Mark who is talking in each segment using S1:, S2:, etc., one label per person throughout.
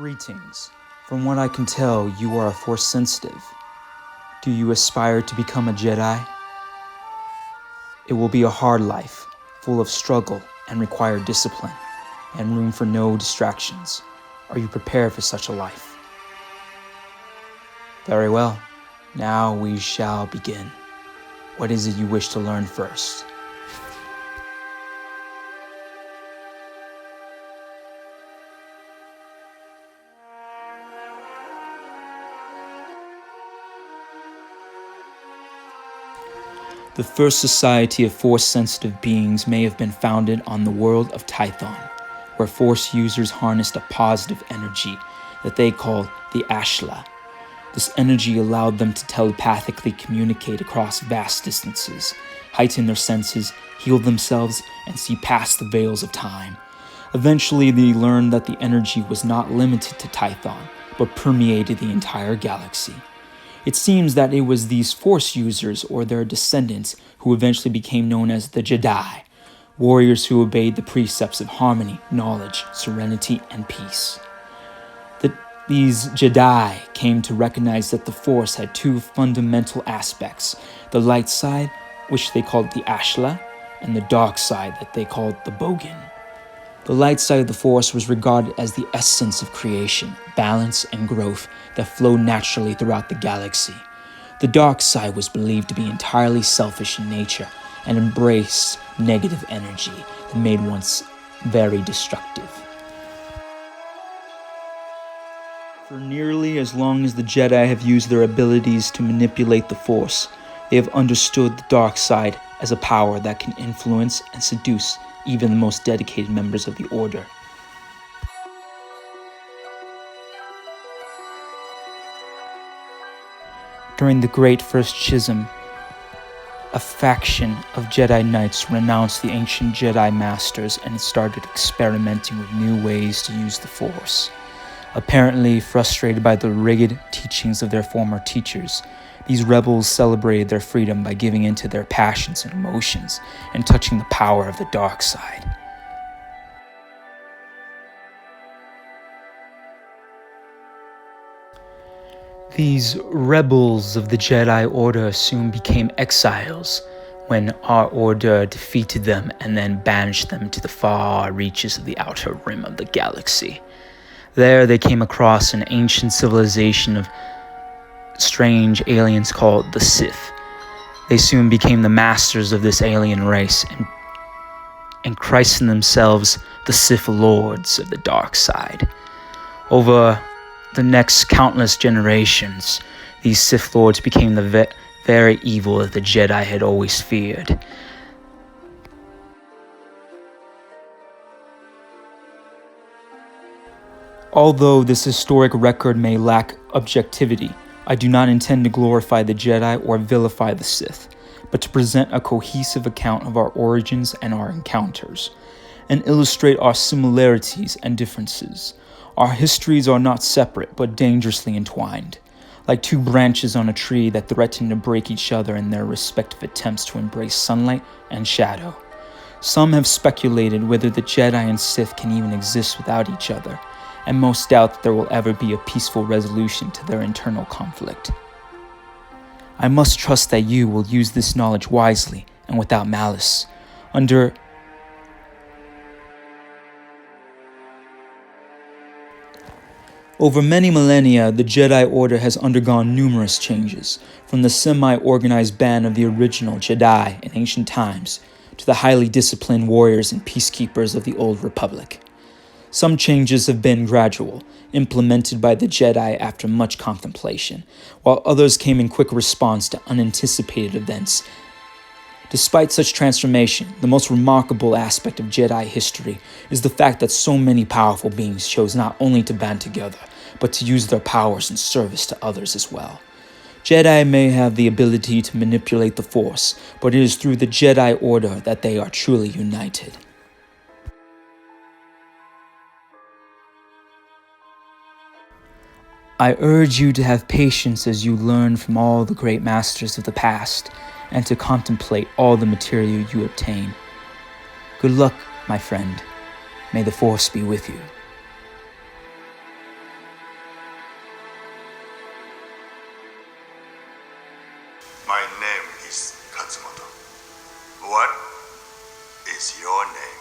S1: Greetings. From what I can tell, you are a Force sensitive. Do you aspire to become a Jedi? It will be a hard life, full of struggle and require discipline, and room for no distractions. Are you prepared for such a life? Very well. Now we shall begin. What is it you wish to learn first? The first society of Force-sensitive beings may have been founded on the world of THON, where Force users harnessed a positive energy that they called the Ashla. This energy allowed them to telepathically communicate across vast distances, heighten their senses, heal themselves, and see past the veils of time. Eventually, they learned that the energy was not limited to THON, but permeated the entire galaxy. It seems that it was these Force users or their descendants who eventually became known as the Jedi, warriors who obeyed the precepts of harmony, knowledge, serenity, and peace. These Jedi came to recognize that the Force had two fundamental aspects, the light side, which they called the Ashla, and the dark side that they called the Bogan. The light side of the Force was regarded as the essence of creation, balance, and growth that flowed naturally throughout the galaxy. The dark side was believed to be entirely selfish in nature and embraced negative energy that made one very destructive. For nearly as long as the Jedi have used their abilities to manipulate the Force, they have understood the dark side as a power that can influence and seduce even the most dedicated members of the Order. During the Great First Schism, a faction of Jedi Knights renounced the ancient Jedi Masters and started experimenting with new ways to use the Force. Apparently frustrated by the rigid teachings of their former teachers, these rebels celebrated their freedom by giving in to their passions and emotions and touching the power of the dark side. These rebels of the Jedi Order soon became exiles when our Order defeated them and then banished them to the far reaches of the outer rim of the galaxy. There they came across an ancient civilization of strange aliens called the Sith. They soon became the masters of this alien race and christened themselves the Sith Lords of the dark side. Over the next countless generations, these Sith Lords became the very evil that the Jedi had always feared. Although this historic record may lack objectivity, I do not intend to glorify the Jedi or vilify the Sith, but to present a cohesive account of our origins and our encounters, and illustrate our similarities and differences. Our histories are not separate, but dangerously entwined, like two branches on a tree that threaten to break each other in their respective attempts to embrace sunlight and shadow. Some have speculated whether the Jedi and Sith can even exist without each other, and most doubt that there will ever be a peaceful resolution to their internal conflict. I must trust that you will use this knowledge wisely and without malice. Over many millennia, the Jedi Order has undergone numerous changes, from the semi-organized band of the original Jedi in ancient times to the highly disciplined warriors and peacekeepers of the Old Republic. Some changes have been gradual, implemented by the Jedi after much contemplation, while others came in quick response to unanticipated events. Despite such transformation, the most remarkable aspect of Jedi history is the fact that so many powerful beings chose not only to band together, but to use their powers in service to others as well. Jedi may have the ability to manipulate the Force, but it is through the Jedi Order that they are truly united. I urge you to have patience as you learn from all the great masters of the past, and to contemplate all the material you obtain. Good luck, my friend. May the Force be with you.
S2: My name is Katsumoto. What is your name?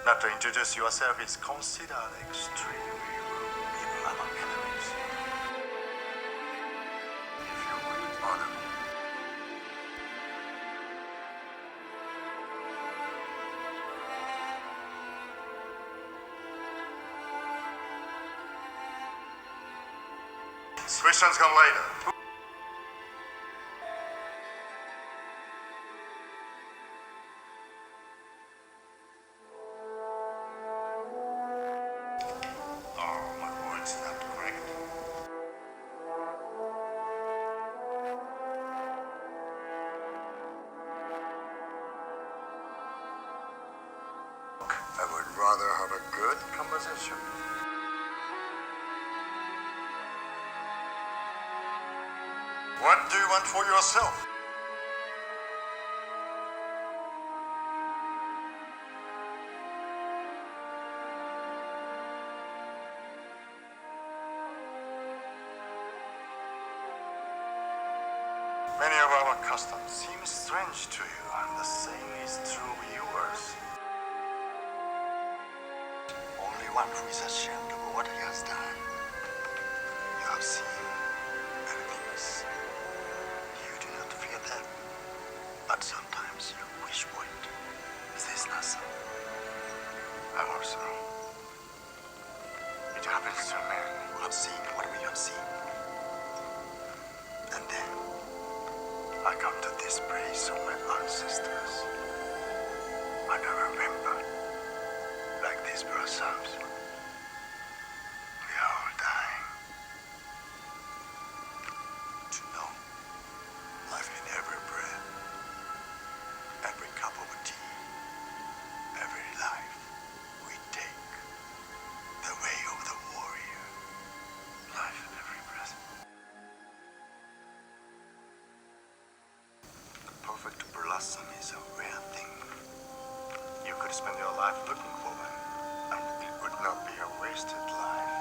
S2: Not to introduce yourself is considered extremely rude even among enemies. If you would honor me. Questions come later. Oh, my word's not correct. I would rather have a good conversation. What do you want for yourself? Many of our customs seem strange to you, and the same is true of yours. Only one who is ashamed of what he has done. You have seen many things. You do not fear them, but sometimes you wish for it. Is this not so? I also know. It happens to men who have seen what we have seen. And then I come to this place of my ancestors. And I remember, like these blossoms, we are all dying. To know life in every breath, every cup of tea, every life we take, the way of the warrior, life in every breath. The perfect blossom is a rare thing. You could spend your life looking for them, and it would not be a wasted life.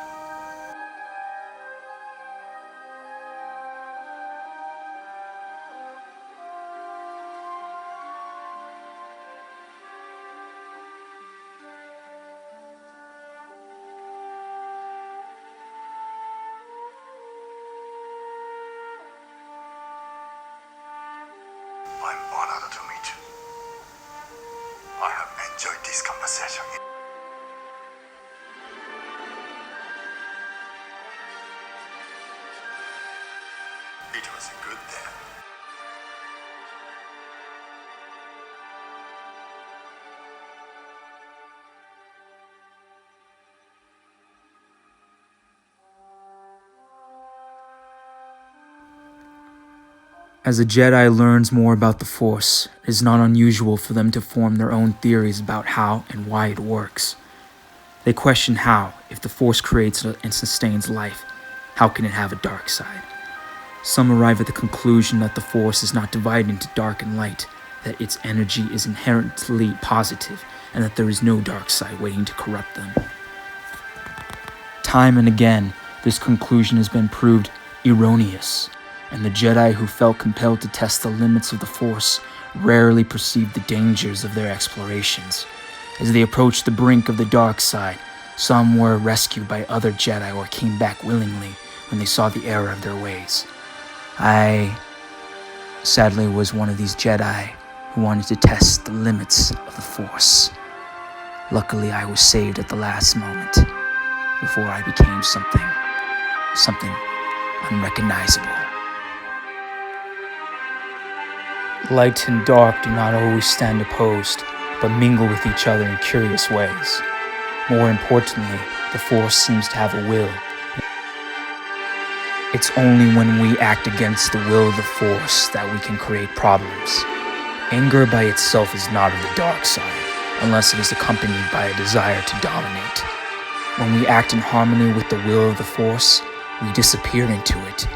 S2: I'm honored to meet you. I have enjoyed this conversation. It was a good day.
S1: As a Jedi learns more about the Force, it is not unusual for them to form their own theories about how and why it works. They question how, if the Force creates and sustains life, how can it have a dark side? Some arrive at the conclusion that the Force is not divided into dark and light, that its energy is inherently positive, and that there is no dark side waiting to corrupt them. Time and again, this conclusion has been proved erroneous, and the Jedi who felt compelled to test the limits of the Force rarely perceived the dangers of their explorations. As they approached the brink of the dark side, some were rescued by other Jedi or came back willingly when they saw the error of their ways. I, sadly, was one of these Jedi who wanted to test the limits of the Force. Luckily, I was saved at the last moment, before I became something unrecognizable. Light and dark do not always stand opposed, but mingle with each other in curious ways. More importantly, the Force seems to have a will. It's only when we act against the will of the Force that we can create problems. Anger by itself is not of the dark side, unless it is accompanied by a desire to dominate. When we act in harmony with the will of the Force, we disappear into it.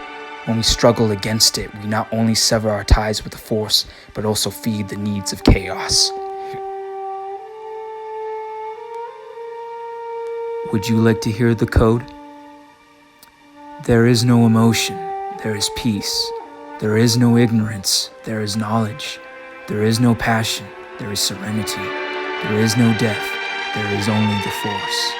S1: When we struggle against it, we not only sever our ties with the Force, but also feed the needs of chaos. Would you like to hear the code? There is no emotion, there is peace. There is no ignorance, there is knowledge. There is no passion, there is serenity. There is no death, there is only the Force.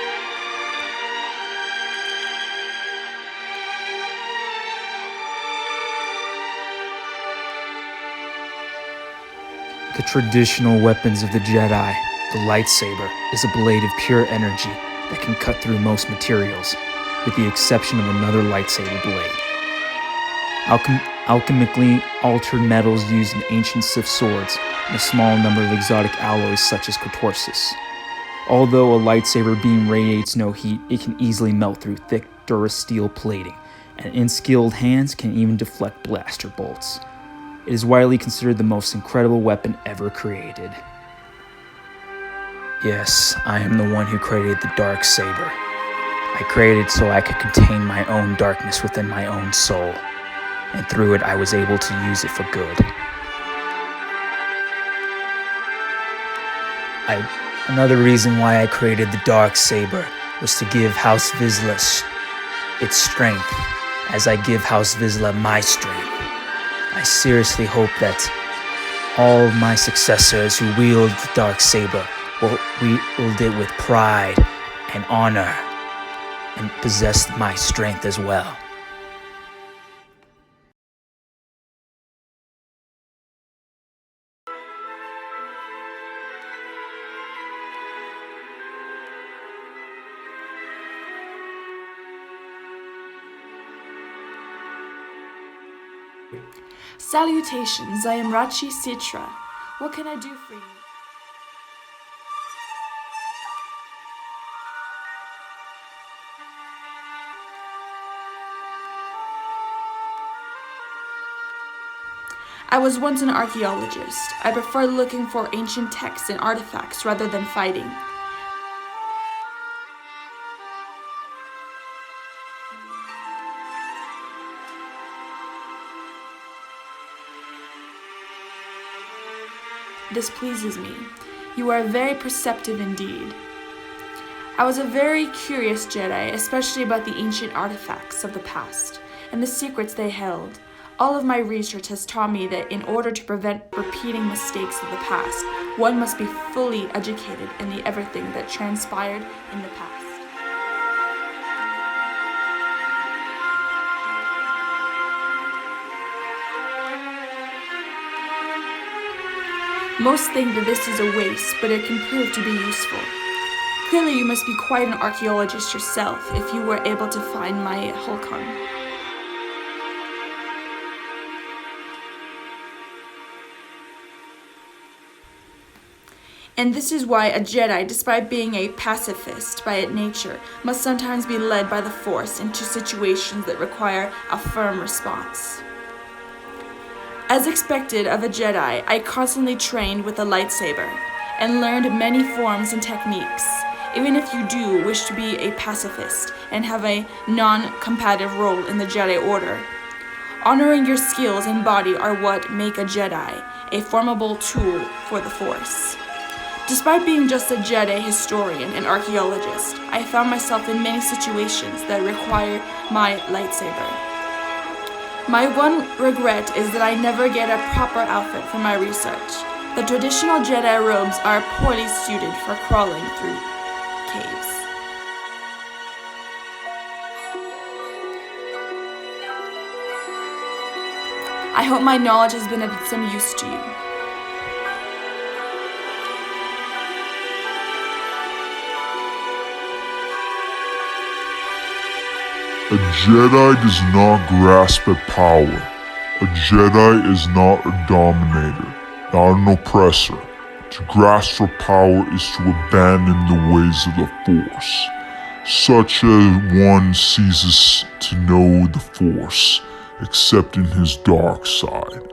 S1: The traditional weapons of the Jedi, the lightsaber, is a blade of pure energy that can cut through most materials, with the exception of another lightsaber blade. Alchemically altered metals used in ancient Sith swords, and a small number of exotic alloys such as Catorsis. Although a lightsaber beam radiates no heat, it can easily melt through thick durasteel plating, and unskilled hands can even deflect blaster bolts. It is widely considered the most incredible weapon ever created. Yes, I am the one who created the dark saber. I created it so I could contain my own darkness within my own soul, and through it I was able to use it for good. Another reason why I created the dark saber was to give House Vizsla its strength, as I give House Vizsla my strength. I seriously hope that all of my successors who wield the dark saber will wield it with pride and honor, and possess my strength as well.
S3: Salutations, I am Rachi Sitra. What can I do for you? I was once an archaeologist. I prefer looking for ancient texts and artifacts rather than fighting. This pleases me. You are very perceptive indeed. I was a very curious Jedi, especially about the ancient artifacts of the past and the secrets they held. All of my research has taught me that in order to prevent repeating mistakes of the past, one must be fully educated in everything that transpired in the past. Most think that this is a waste, but it can prove to be useful. Clearly, you must be quite an archaeologist yourself if you were able to find my Hulkon. And this is why a Jedi, despite being a pacifist by nature, must sometimes be led by the Force into situations that require a firm response. As expected of a Jedi, I constantly trained with a lightsaber and learned many forms and techniques. Even if you do wish to be a pacifist and have a non-combative role in the Jedi Order, honoring your skills and body are what make a Jedi a formidable tool for the Force. Despite being just a Jedi historian and archaeologist, I found myself in many situations that require my lightsaber. My one regret is that I never get a proper outfit for my research. The traditional Jedi robes are poorly suited for crawling through caves. I hope my knowledge has been of some use to you.
S4: A Jedi does not grasp at power. A Jedi is not a dominator, not an oppressor. To grasp for power is to abandon the ways of the Force, such as one ceases to know the Force, except in his dark side.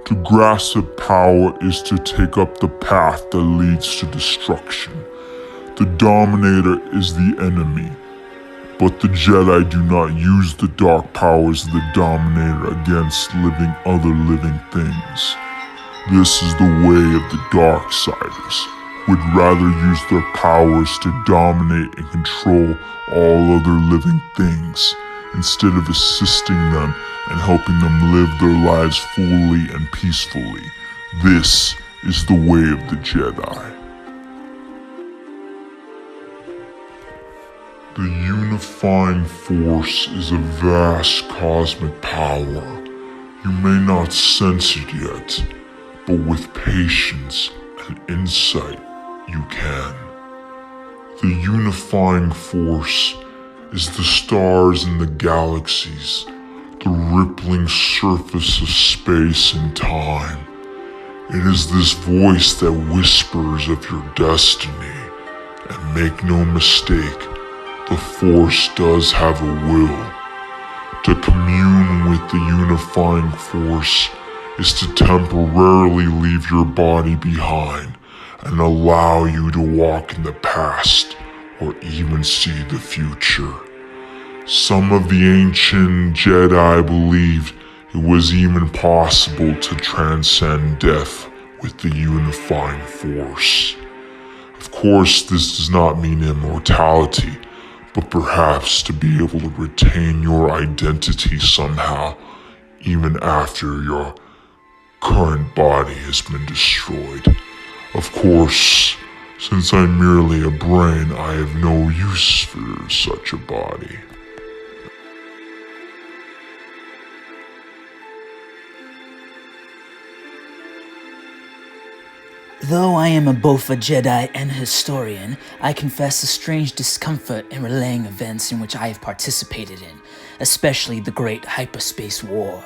S4: To grasp at power is to take up the path that leads to destruction. The Dominator is the enemy. But the Jedi do not use the dark powers of the Dominator against other living things. This is the way of the Darksiders, would rather use their powers to dominate and control all other living things, instead of assisting them and helping them live their lives fully and peacefully. This is the way of the Jedi. The unifying force is a vast cosmic power. You may not sense it yet, but with patience and insight, you can. The unifying force is the stars and the galaxies, the rippling surface of space and time. It is this voice that whispers of your destiny, and make no mistake, the Force does have a will. To commune with the unifying force is to temporarily leave your body behind and allow you to walk in the past or even see the future. Some of the ancient Jedi believed it was even possible to transcend death with the unifying force. Of course, this does not mean immortality, but perhaps to be able to retain your identity somehow, even after your current body has been destroyed. Of course, since I'm merely a brain, I have no use for such a body.
S1: Though I am both a Jedi and a historian, I confess a strange discomfort in relaying events in which I have participated in, especially the Great Hyperspace War.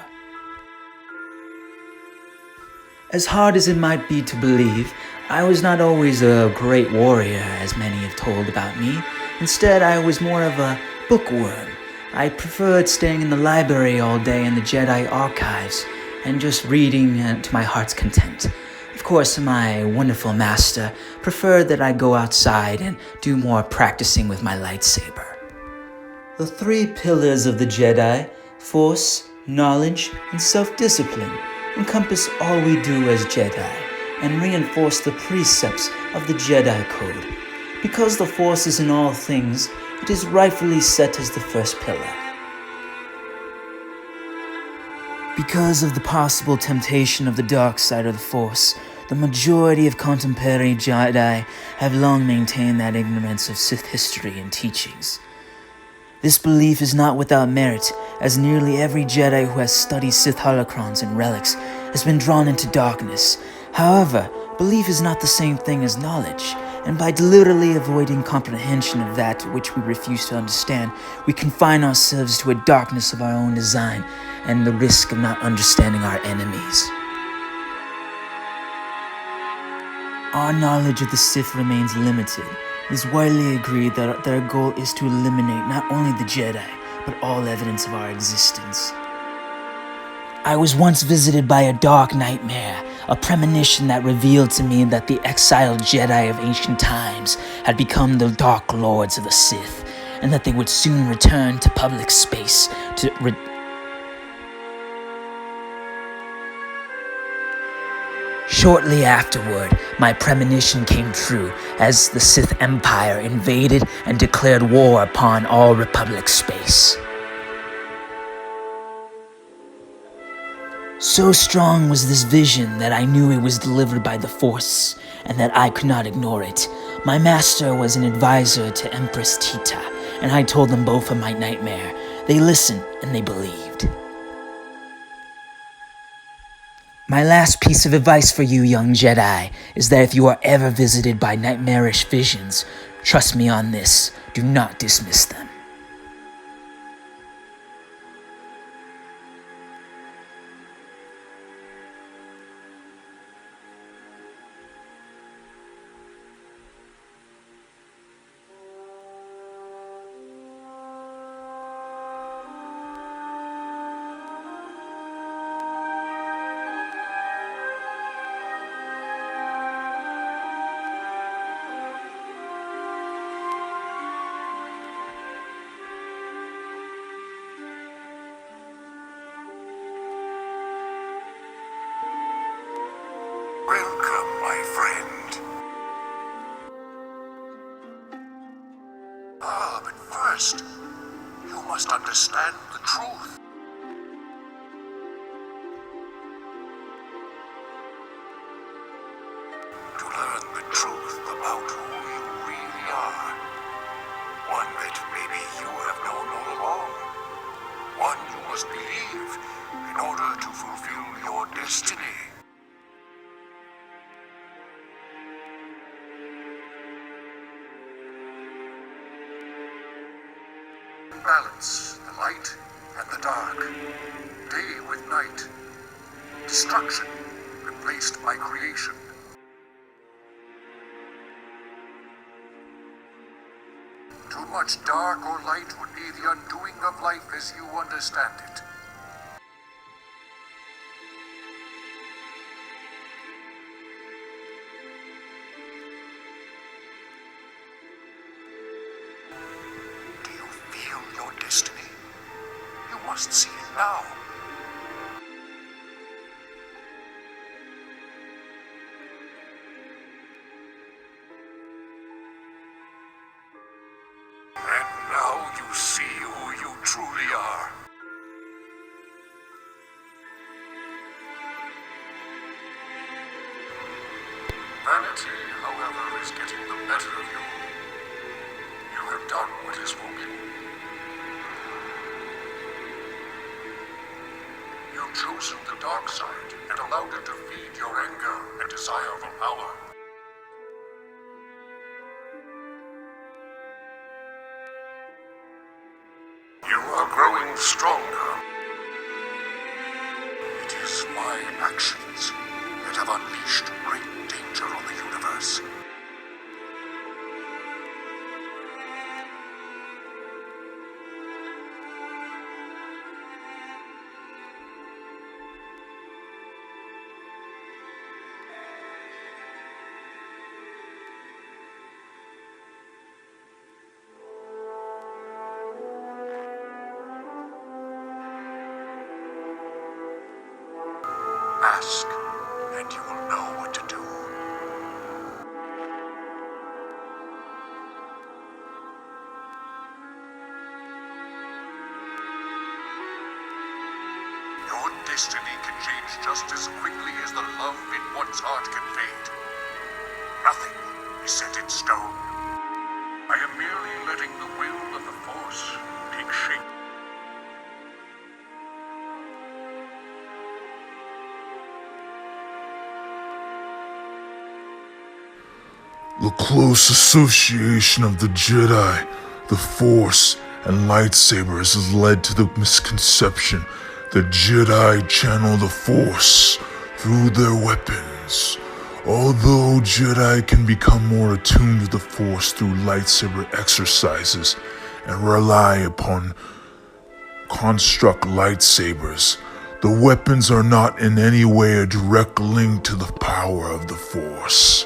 S1: As hard as it might be to believe, I was not always a great warrior, as many have told about me. Instead, I was more of a bookworm. I preferred staying in the library all day in the Jedi archives, and just reading to my heart's content. Of course, my wonderful master preferred that I go outside and do more practicing with my lightsaber. The three pillars of the Jedi, Force, Knowledge, and Self-Discipline, encompass all we do as Jedi and reinforce the precepts of the Jedi Code. Because the Force is in all things, it is rightfully set as the first pillar. Because of the possible temptation of the dark side of the Force, the majority of contemporary Jedi have long maintained that ignorance of Sith history and teachings. This belief is not without merit, as nearly every Jedi who has studied Sith holocrons and relics has been drawn into darkness. However, belief is not the same thing as knowledge, and by deliberately avoiding comprehension of that which we refuse to understand, we confine ourselves to a darkness of our own design and the risk of not understanding our enemies. Our knowledge of the Sith remains limited. It is widely agreed that their goal is to eliminate not only the Jedi, but all evidence of our existence. I was once visited by a dark nightmare, a premonition that revealed to me that the exiled Jedi of ancient times had become the Dark Lords of the Sith, and that they would soon return to public space to Shortly afterward, my premonition came true as the Sith Empire invaded and declared war upon all Republic space. So strong was this vision that I knew it was delivered by the Force, and that I could not ignore it. My master was an advisor to Empress Tita, and I told them both of my nightmare. They listened, and they believed. My last piece of advice for you, young Jedi, is that if you are ever visited by nightmarish visions, trust me on this, do not dismiss them.
S2: Welcome, my friend. But first, You must understand the truth. To learn the truth about who you really are. One that maybe you have known all along. One you must believe in order to fulfill your destiny. Balance the light and the dark, day with night, destruction replaced by creation. Too much dark or light would be the undoing of life as you understand it. Do you feel your destiny? You must see it now. And now you see who you truly are. Vanity, however, is getting the better of you. You have done what is forbidden. You've chosen the dark side and allowed it to feed your anger and desire for power. You are growing stronger. It is my actions that have unleashed great danger on the universe. Ask, and you will know what to do. Your destiny can change just as quickly as the love in one's heart can fade. Nothing is set in stone. I am merely letting the will of the Force take shape.
S4: The close association of the Jedi, the Force, and lightsabers has led to the misconception that Jedi channel the Force through their weapons. Although Jedi can become more attuned to the Force through lightsaber exercises and rely upon construct lightsabers, the weapons are not in any way a direct link to the power of the Force.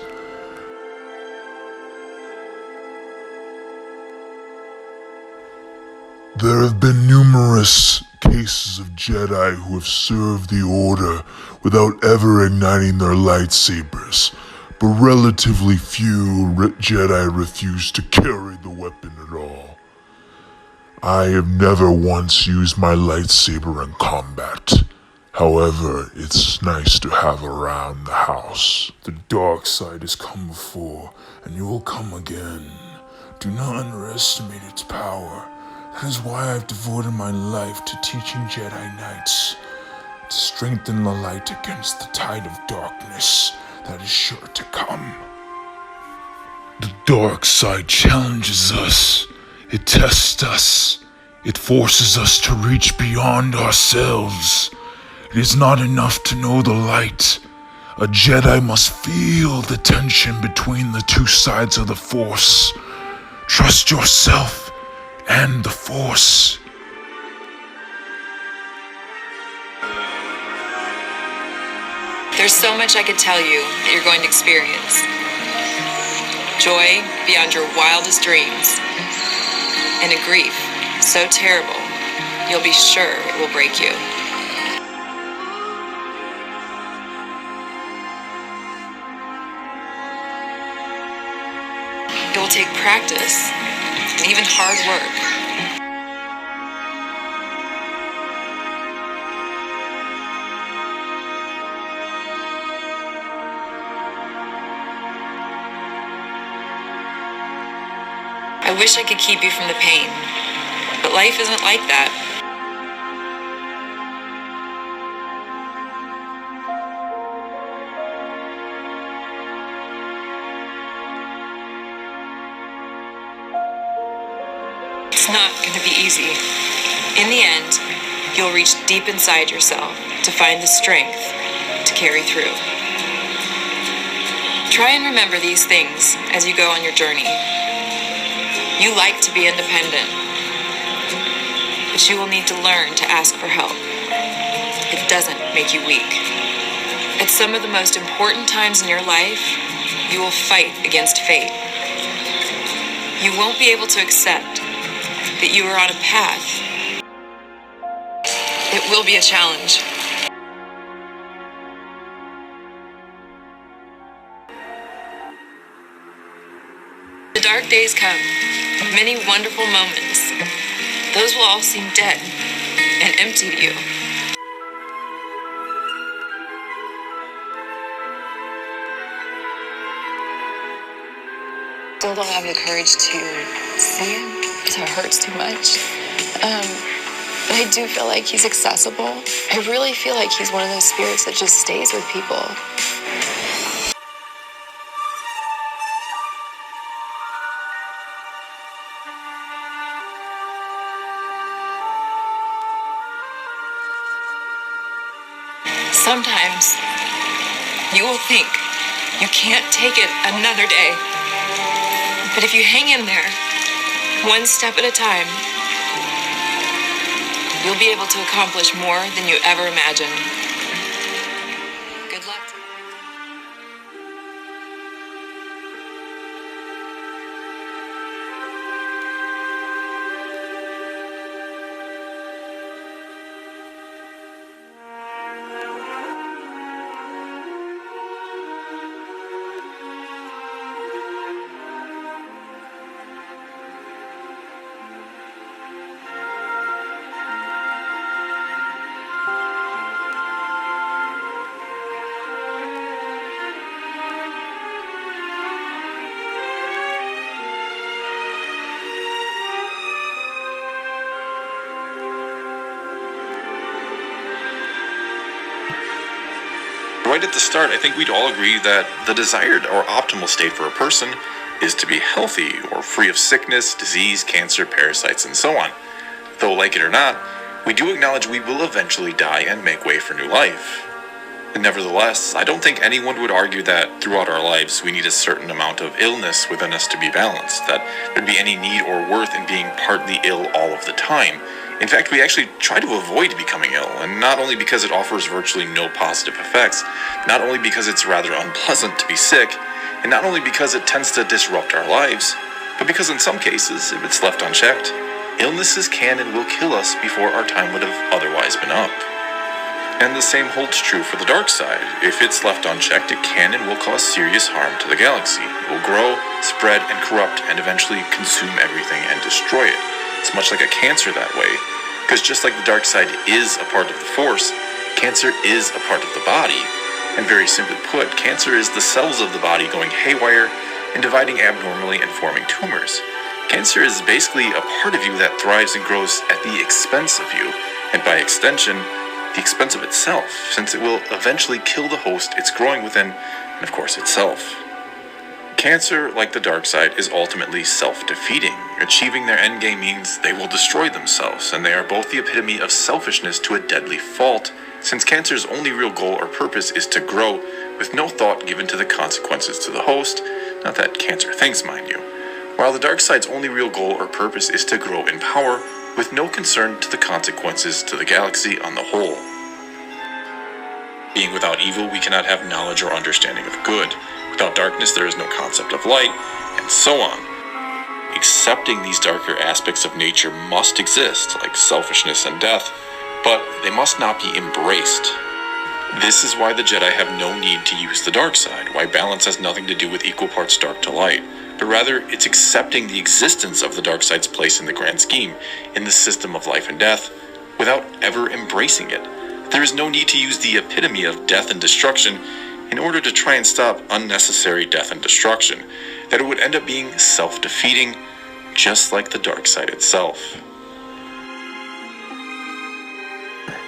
S4: There have been numerous cases of Jedi who have served the Order without ever igniting their lightsabers, but relatively few Jedi refuse to carry the weapon at all. I have never once used my lightsaber in combat. However, it's nice to have around the house. The dark side has come before, and it will come again. Do not underestimate its power. That is why I've devoted my life to teaching Jedi Knights, to strengthen the light against the tide of darkness that is sure to come. The dark side challenges us. It tests us. It forces us to reach beyond ourselves. It is not enough to know the light. A Jedi must feel the tension between the two sides of the Force. Trust yourself and the Force.
S5: There's so much I could tell you that you're going to experience. Joy beyond your wildest dreams. And a grief so terrible, you'll be sure it will break you. It will take practice and even hard work. I wish I could keep you from the pain, but life isn't like that. It's not going to be easy. In the end, you'll reach deep inside yourself to find the strength to carry through. Try and remember these things as you go on your journey. You like to be independent, but you will need to learn to ask for help. It doesn't make you weak. At some of the most important times in your life, you will fight against fate. You won't be able to accept that you are on a path. It will be a challenge. The dark days come, many wonderful moments. Those will all seem dead and empty to you.
S6: Still don't have the courage to see him because it hurts too much. But I do feel like he's accessible. I really feel like he's one of those spirits that just stays with people.
S5: Sometimes you will think you can't take it another day. But if you hang in there, one step at a time, you'll be able to accomplish more than you ever imagined. Good luck.
S7: Right at the start, I think we'd all agree that the desired or optimal state for a person is to be healthy or free of sickness, disease, cancer, parasites, and so on. Though, like it or not, we do acknowledge we will eventually die and make way for new life. And nevertheless, I don't think anyone would argue that throughout our lives we need a certain amount of illness within us to be balanced, that there'd be any need or worth in being partly ill all of the time. In fact, we actually try to avoid becoming ill, and not only because it offers virtually no positive effects, not only because it's rather unpleasant to be sick, and not only because it tends to disrupt our lives, but because in some cases, if it's left unchecked, illnesses can and will kill us before our time would have otherwise been up. And the same holds true for the dark side. If it's left unchecked, it can and will cause serious harm to the galaxy. It will grow, spread, and corrupt, and eventually consume everything and destroy it. It's much like a cancer that way, because just like the dark side is a part of the Force, cancer is a part of the body. And very simply put, cancer is the cells of the body going haywire and dividing abnormally and forming tumors. Cancer is basically a part of you that thrives and grows at the expense of you, and by extension, the expense of itself, since it will eventually kill the host it's growing within, and of course itself. Cancer, like the dark side, is ultimately self-defeating. Achieving their endgame means they will destroy themselves, and they are both the epitome of selfishness to a deadly fault, since cancer's only real goal or purpose is to grow, with no thought given to the consequences to the host, not that cancer thinks, mind you, while the dark side's only real goal or purpose is to grow in power, with no concern to the consequences to the galaxy on the whole. Being without evil, we cannot have knowledge or understanding of good. Without darkness, there is no concept of light, and so on. Accepting these darker aspects of nature must exist, like selfishness and death, but they must not be embraced. This is why the Jedi have no need to use the dark side, why balance has nothing to do with equal parts dark to light, but rather it's accepting the existence of the dark side's place in the grand scheme, in the system of life and death, without ever embracing it. There is no need to use the epitome of death and destruction in order to try and stop unnecessary death and destruction, that it would end up being self-defeating, just like the dark side itself.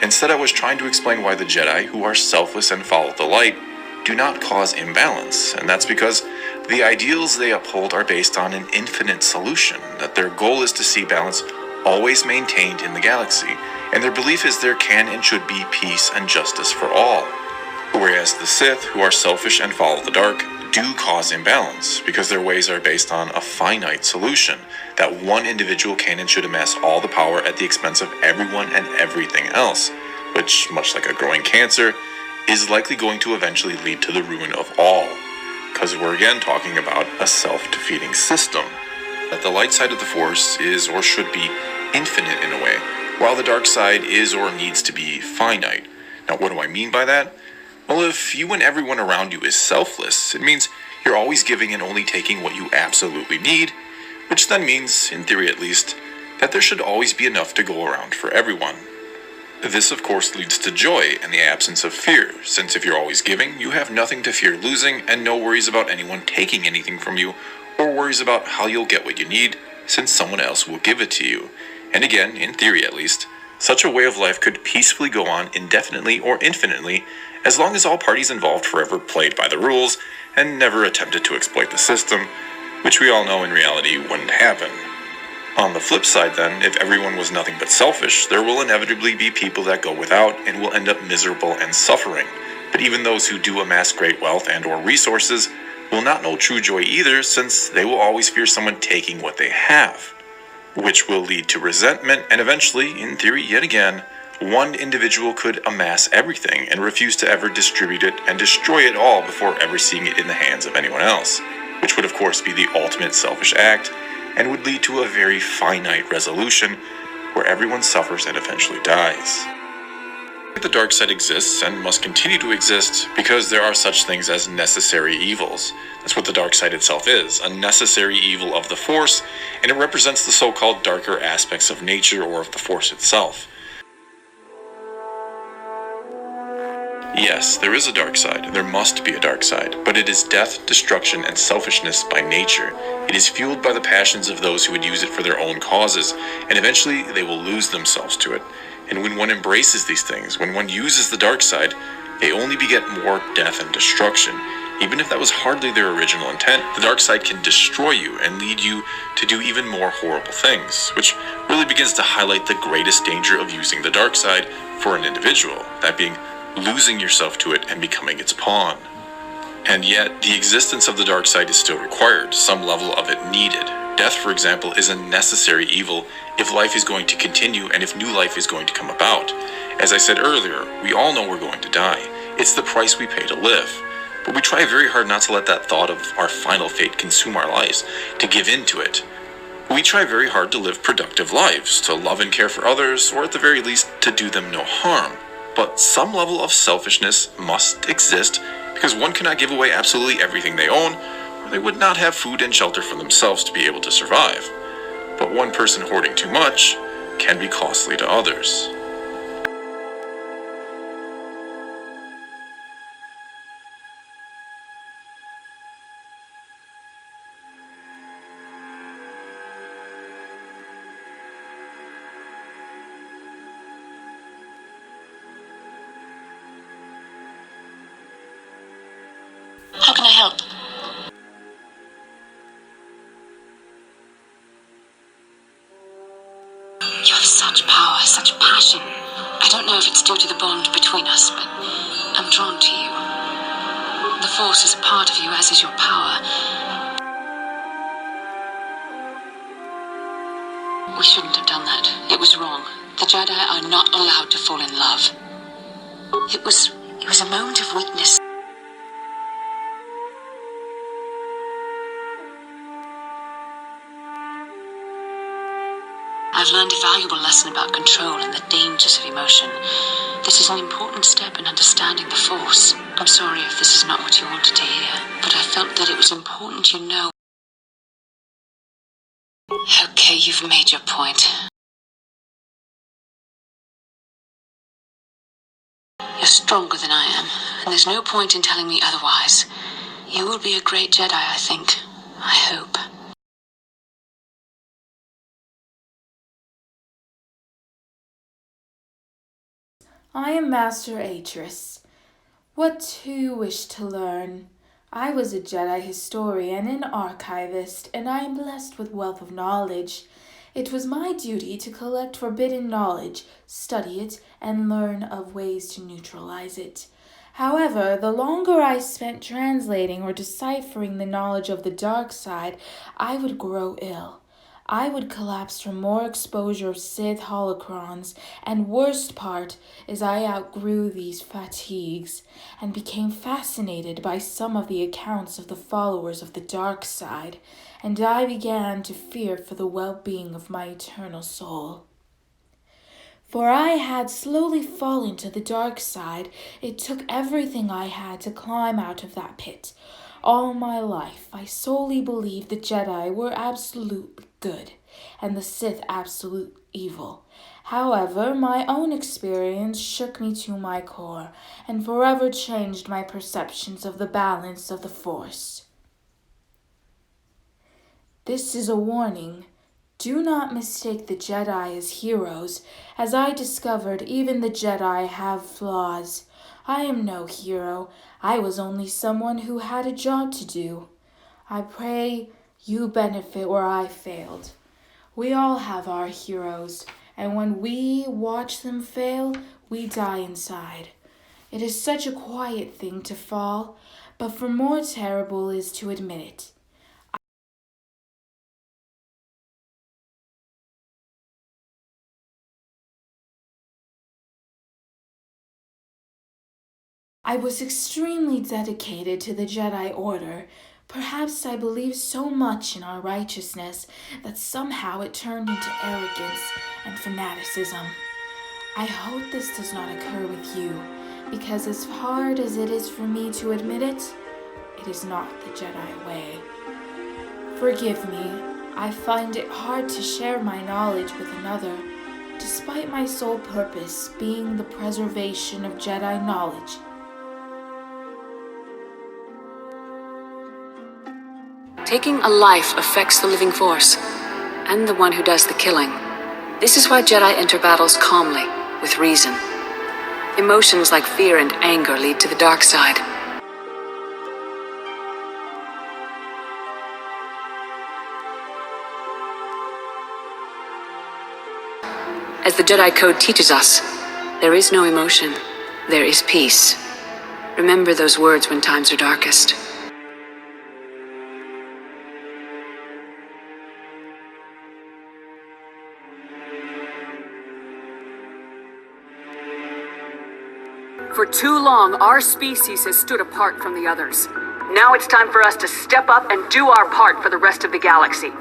S7: Instead, I was trying to explain why the Jedi, who are selfless and follow the light, do not cause imbalance, and that's because the ideals they uphold are based on an infinite solution, that their goal is to see balance always maintained in the galaxy, and their belief is there can and should be peace and justice for all. Whereas the Sith, who are selfish and follow the dark, do cause imbalance, because their ways are based on a finite solution, that one individual can and should amass all the power at the expense of everyone and everything else, which, much like a growing cancer, is likely going to eventually lead to the ruin of all, because we're again talking about a self-defeating system. That the light side of the Force is or should be infinite in a way, while the dark side is or needs to be finite. Now, what do I mean by that? Well, if you and everyone around you is selfless, it means you're always giving and only taking what you absolutely need, which then means, in theory at least, that there should always be enough to go around for everyone. This, of course, leads to joy and the absence of fear, since if you're always giving, you have nothing to fear losing and no worries about anyone taking anything from you, or worries about how you'll get what you need, since someone else will give it to you. And again, in theory at least, such a way of life could peacefully go on indefinitely or infinitely, as long as all parties involved forever played by the rules and never attempted to exploit the system, which we all know in reality wouldn't happen. On the flip side then, if everyone was nothing but selfish, there will inevitably be people that go without and will end up miserable and suffering. But even those who do amass great wealth and or resources will not know true joy either, since they will always fear someone taking what they have, which will lead to resentment, and eventually, in theory yet again, one individual could amass everything and refuse to ever distribute it and destroy it all before ever seeing it in the hands of anyone else, which would of course be the ultimate selfish act, and would lead to a very finite resolution where everyone suffers and eventually dies. The dark side exists and must continue to exist because there are such things as necessary evils. That's what the dark side itself is, a necessary evil of the Force, and it represents the so-called darker aspects of nature or of the Force itself. Yes, there is a dark side, and there must be a dark side, but it is death, destruction, and selfishness by nature. It is fueled by the passions of those who would use it for their own causes, and eventually they will lose themselves to it. And when one embraces these things, when one uses the dark side, they only beget more death and destruction. Even if that was hardly their original intent, the dark side can destroy you and lead you to do even more horrible things, which really begins to highlight the greatest danger of using the dark side for an individual, that being losing yourself to it and becoming its pawn. And yet, the existence of the dark side is still required, some level of it needed. Death, for example, is a necessary evil if life is going to continue and if new life is going to come about. As I said earlier, we all know we're going to die. It's the price we pay to live. But we try very hard not to let that thought of our final fate consume our lives, to give in to it. We try very hard to live productive lives, to love and care for others, or at the very least, to do them no harm. But some level of selfishness must exist, because one cannot give away absolutely everything they own, or they would not have food and shelter for themselves to be able to survive. But one person hoarding too much can be costly to others.
S6: How can I help? You have such power, such passion. I don't know if it's due to the bond between us, but I'm drawn to you. The Force is a part of you, as is your power. We shouldn't have done that. It was wrong. The Jedi are not allowed to fall in love. It was a moment of weakness. I've learned a valuable lesson about control and the dangers of emotion. This is an important step in understanding the Force. I'm sorry if this is not what you wanted to hear, but I felt that it was important you know. Okay, you've made your point. You're stronger than I am, and there's no point in telling me otherwise. You will be a great Jedi, I think. I hope.
S3: I am Master Atris. What do you wish to learn? I was a Jedi historian and archivist, and I am blessed with wealth of knowledge. It was my duty to collect forbidden knowledge, study it, and learn of ways to neutralize it. However, the longer I spent translating or deciphering the knowledge of the dark side, I would grow ill. I would collapse from more exposure of Sith holocrons, and worst part is I outgrew these fatigues and became fascinated by some of the accounts of the followers of the dark side, and I began to fear for the well-being of my eternal soul. For I had slowly fallen to the dark side. It took everything I had to climb out of that pit. All my life, I solely believed the Jedi were absolutely good, and the Sith absolute evil. However, my own experience shook me to my core, and forever changed my perceptions of the balance of the Force. This is a warning. Do not mistake the Jedi as heroes. As I discovered, even the Jedi have flaws. I am no hero. I was only someone who had a job to do. I pray you benefit where I failed. We all have our heroes, and when we watch them fail, we die inside. It is such a quiet thing to fall, but for more terrible is to admit it. I was extremely dedicated to the Jedi Order. Perhaps I believed so much in our righteousness that somehow it turned into arrogance and fanaticism. I hope this does not occur with you, because as hard as it is for me to admit it, it is not the Jedi way. Forgive me, I find it hard to share my knowledge with another, despite my sole purpose being the preservation of Jedi knowledge.
S8: Taking a life affects the living force, and the one who does the killing. This is why Jedi enter battles calmly, with reason. Emotions like fear and anger lead to the dark side. As the Jedi Code teaches us, there is no emotion, there is peace. Remember those words when times are darkest. For too long, our species has stood apart from the others. Now it's time for us to step up and do our part for the rest of the galaxy.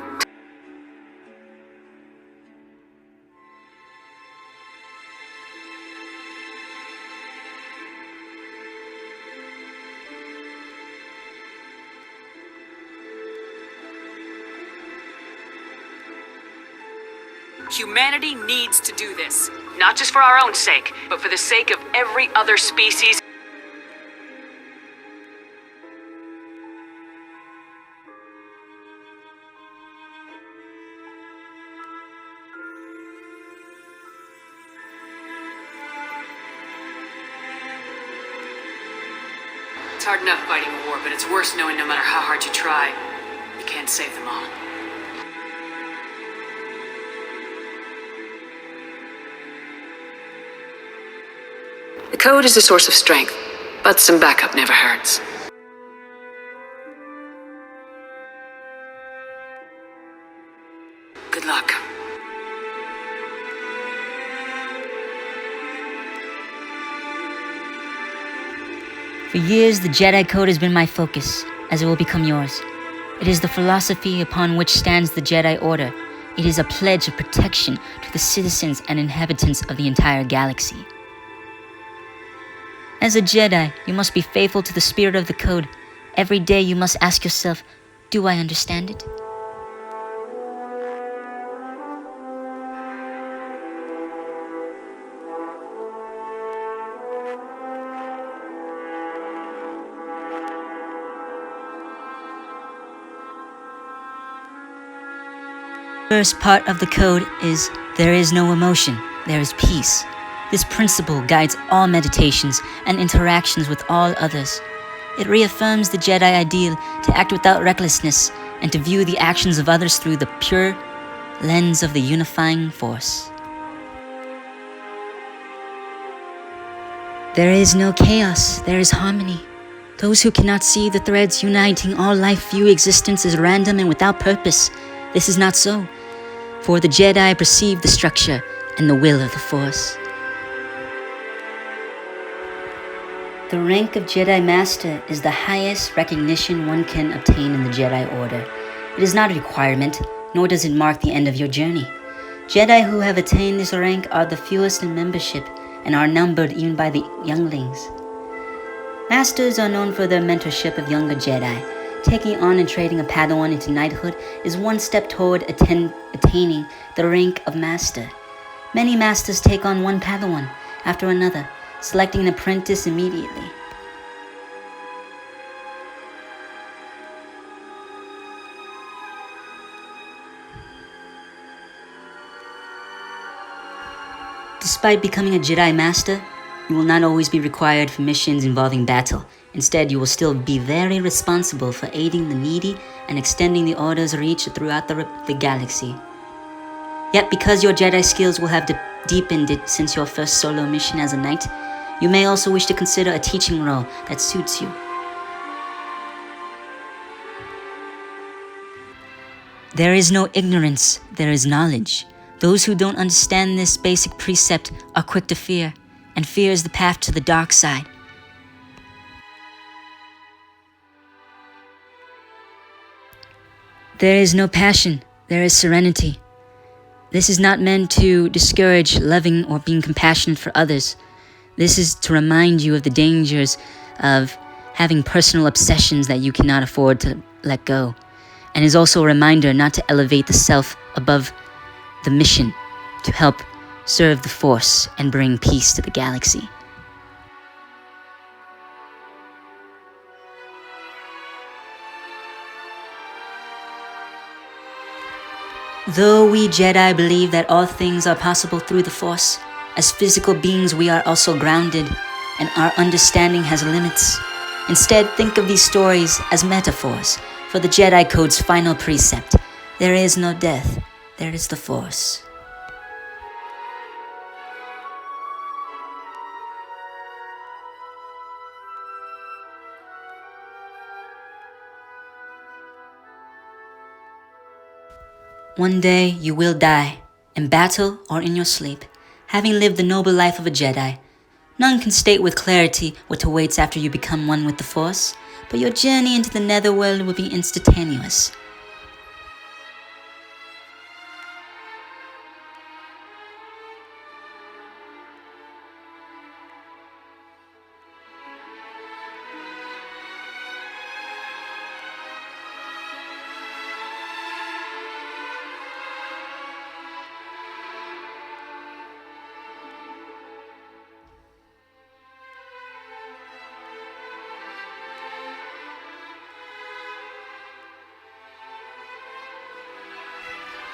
S8: Humanity needs to do this. Not just for our own sake, but for the sake of every other species. It's hard enough fighting a war, but it's worse knowing no matter how hard you try, you can't save them all. The code is a source of strength, but some backup never hurts. Good luck.
S9: For years, the Jedi Code has been my focus, as it will become yours. It is the philosophy upon which stands the Jedi Order. It is a pledge of protection to the citizens and inhabitants of the entire galaxy. As a Jedi, you must be faithful to the spirit of the Code. Every day you must ask yourself, do I understand it? First part of the code is, there is no emotion, there is peace. This principle guides all meditations and interactions with all others. It reaffirms the Jedi ideal to act without recklessness and to view the actions of others through the pure lens of the unifying force. There is no chaos, there is harmony. Those who cannot see the threads uniting all life view existence as random and without purpose. This is not so, for the Jedi perceive the structure and the will of the Force. The rank of Jedi Master is the highest recognition one can obtain in the Jedi Order. It is not a requirement, nor does it mark the end of your journey. Jedi who have attained this rank are the fewest in membership and are numbered even by the younglings. Masters are known for their mentorship of younger Jedi. Taking on and trading a Padawan into knighthood is one step toward attaining the rank of Master. Many Masters take on one Padawan after another, selecting an apprentice immediately. Despite becoming a Jedi Master, you will not always be required for missions involving battle. Instead, you will still be very responsible for aiding the needy and extending the Order's reach throughout the galaxy. Yet, because your Jedi skills will have deepened it since your first solo mission as a knight, you may also wish to consider a teaching role that suits you. There is no ignorance, there is knowledge. Those who don't understand this basic precept are quick to fear, and fear is the path to the dark side. There is no passion, there is serenity. This is not meant to discourage loving or being compassionate for others. This is to remind you of the dangers of having personal obsessions that you cannot afford to let go, and is also a reminder not to elevate the self above the mission to help serve the Force and bring peace to the galaxy. Though we Jedi believe that all things are possible through the Force, as physical beings we are also grounded, and our understanding has limits. Instead, think of these stories as metaphors for the Jedi Code's final precept. There is no death, there is the Force. One day you will die, in battle or in your sleep, having lived the noble life of a Jedi. None can state with clarity what awaits after you become one with the Force, but your journey into the netherworld will be instantaneous.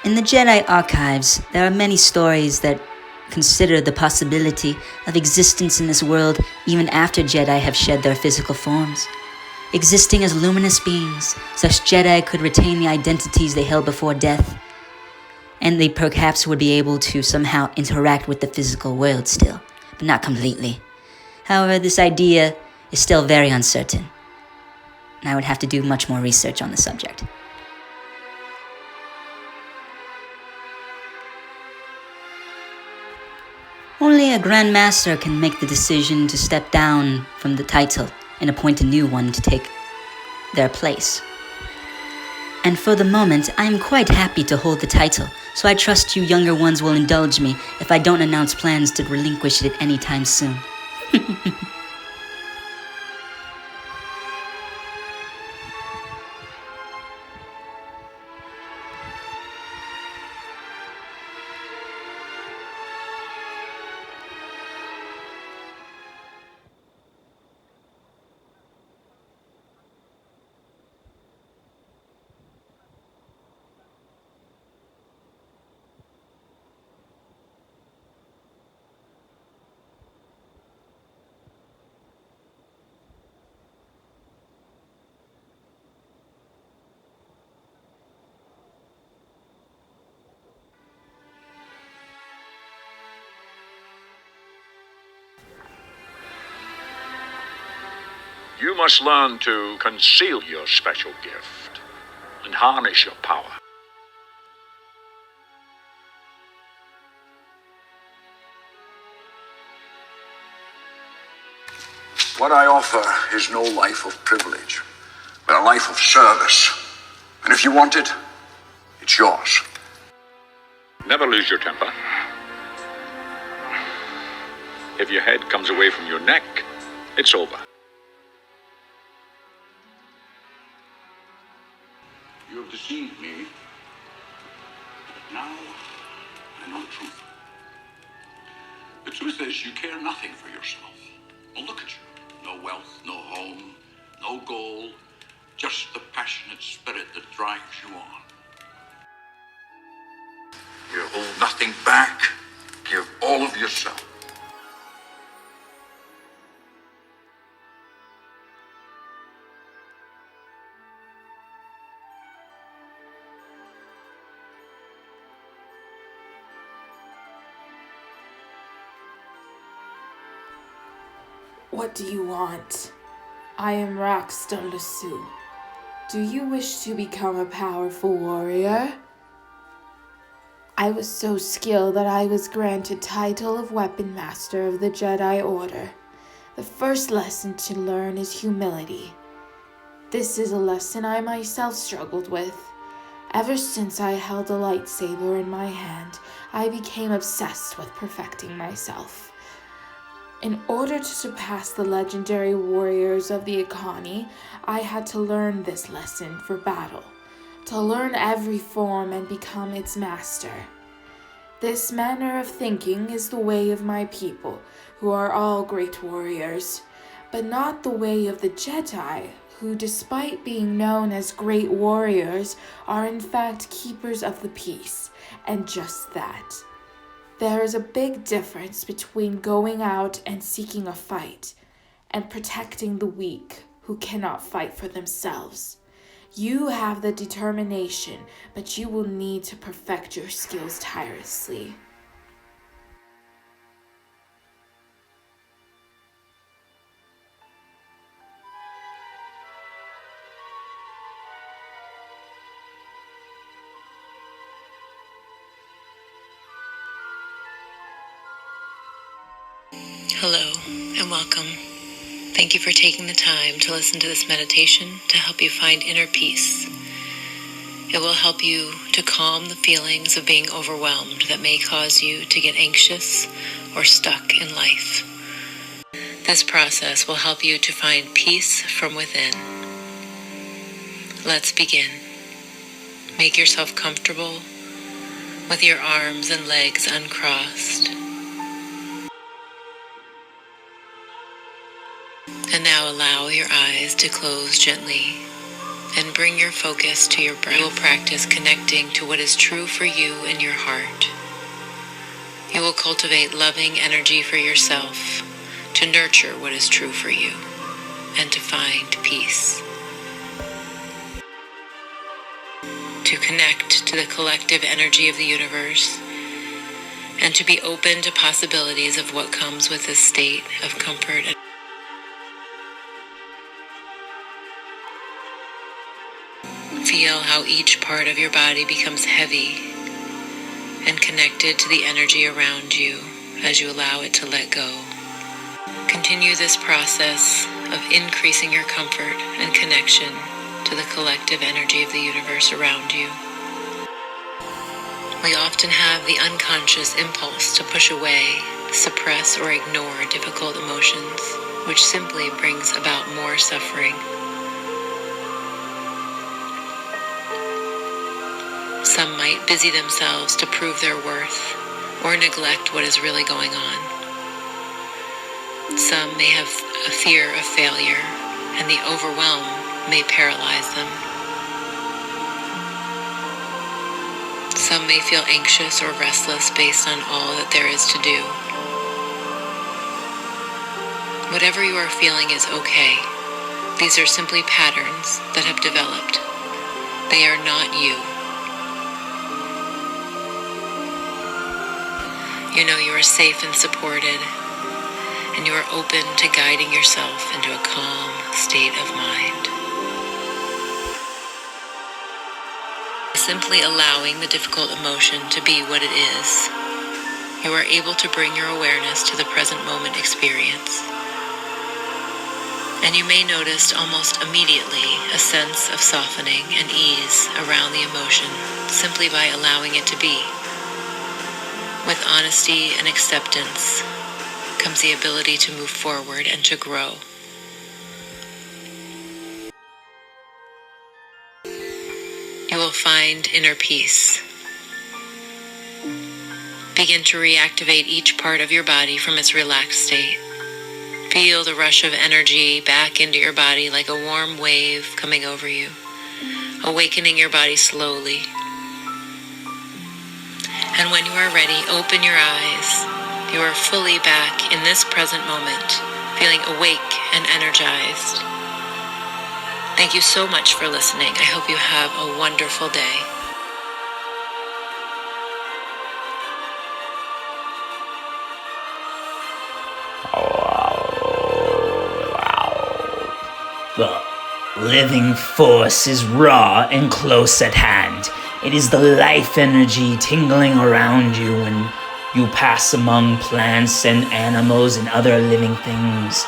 S9: In the Jedi archives, there are many stories that consider the possibility of existence in this world even after Jedi have shed their physical forms. Existing as luminous beings, such Jedi could retain the identities they held before death, and they perhaps would be able to somehow interact with the physical world still, but not completely. However, this idea is still very uncertain, and I would have to do much more research on the subject. Only a Grandmaster can make the decision to step down from the title and appoint a new one to take their place. And for the moment, I am quite happy to hold the title, so I trust you younger ones will indulge me if I don't announce plans to relinquish it anytime soon.
S10: You must learn to conceal your special gift and harness your power.
S2: What I offer is no life of privilege, but a life of service. And if you want it, it's yours.
S10: Never lose your temper. If your head comes away from your neck, it's over.
S2: You have deceived me, but now I know the truth. The truth is you care nothing for yourself. Well, look at you. No wealth, no home, no goal, just the passionate spirit that drives you on. You hold nothing back. Give all of yourself.
S3: What do you want? I am Raskta Lsu. Do you wish to become a powerful warrior? I was so skilled that I was granted title of Weapon Master of the Jedi Order. The first lesson to learn is humility. This is a lesson I myself struggled with. Ever since I held a lightsaber in my hand, I became obsessed with perfecting myself. In order to surpass the legendary warriors of the Akani, I had to learn this lesson for battle, to learn every form and become its master. This manner of thinking is the way of my people, who are all great warriors, but not the way of the Jedi, who, despite being known as great warriors, are in fact keepers of the peace, and just that. There is a big difference between going out and seeking a fight and protecting the weak who cannot fight for themselves. You have the determination, but you will need to perfect your skills tirelessly.
S5: Hello and welcome. Thank you for taking the time to listen to this meditation to help you find inner peace. It will help you to calm the feelings of being overwhelmed that may cause you to get anxious or stuck in life. This process will help you to find peace from within. Let's begin. Make yourself comfortable with your arms and legs uncrossed. And now allow your eyes to close gently and bring your focus to your breath. You will practice connecting to what is true for you in your heart. You will cultivate loving energy for yourself to nurture what is true for you and to find peace. To connect to the collective energy of the universe and to be open to possibilities of what comes with this state of comfort. Feel how each part of your body becomes heavy and connected to the energy around you as you allow it to let go. Continue this process of increasing your comfort and connection to the collective energy of the universe around you. We often have the unconscious impulse to push away, suppress, or ignore difficult emotions, which simply brings about more suffering. Some might busy themselves to prove their worth or neglect what is really going on. Some may have a fear of failure, and the overwhelm may paralyze them. Some may feel anxious or restless based on all that there is to do. Whatever you are feeling is okay. These are simply patterns that have developed. They are not you. You know you are safe and supported, and you are open to guiding yourself into a calm state of mind. Simply allowing the difficult emotion to be what it is, you are able to bring your awareness to the present moment experience. And you may notice almost immediately a sense of softening and ease around the emotion simply by allowing it to be. With honesty and acceptance comes the ability to move forward and to grow. You will find inner peace. Begin to reactivate each part of your body from its relaxed state. Feel the rush of energy back into your body like a warm wave coming over you, awakening your body slowly. And when you are ready, open your eyes. You are fully back in this present moment, feeling awake and energized. Thank you so much for listening. I hope you have a wonderful day.
S1: The living force is raw and close at hand. It is the life energy tingling around you when you pass among plants and animals and other living things.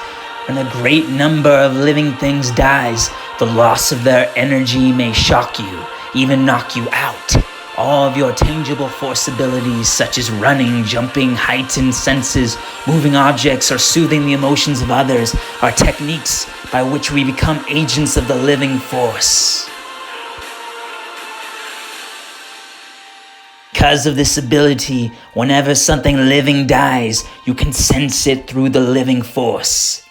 S1: When a great number of living things dies, the loss of their energy may shock you, even knock you out. All of your tangible force abilities such as running, jumping, heightened senses, moving objects, or soothing the emotions of others are techniques by which we become agents of the living force. Because of this ability, whenever something living dies, you can sense it through the living force.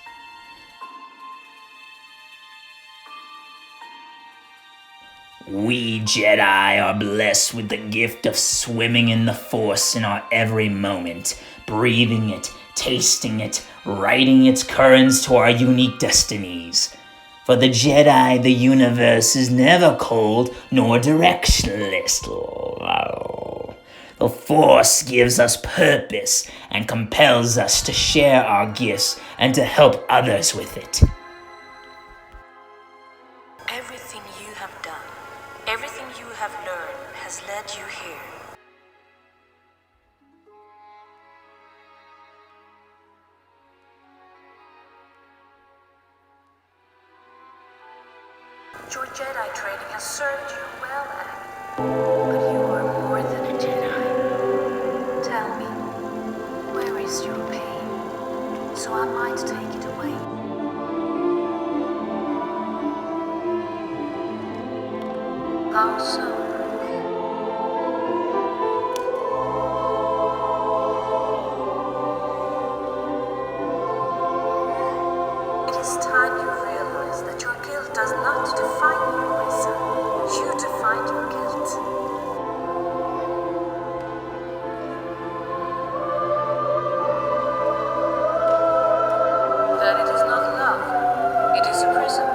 S1: We Jedi are blessed with the gift of swimming in the Force in our every moment, breathing it, tasting it, riding its currents to our unique destinies. For the Jedi, the universe is never cold nor directionless. The Force gives us purpose and compels us to share our gifts and to help others with it.
S11: Everything you have done, everything you have learned has led you here. Your Jedi training has served you well, Aang. But you are more than a Jedi. Tell me, where is your pain, so I might take it away? How so? It is time you realize that your guilt does not define you, my son. You define your guilt. That it is not love, it is a prison.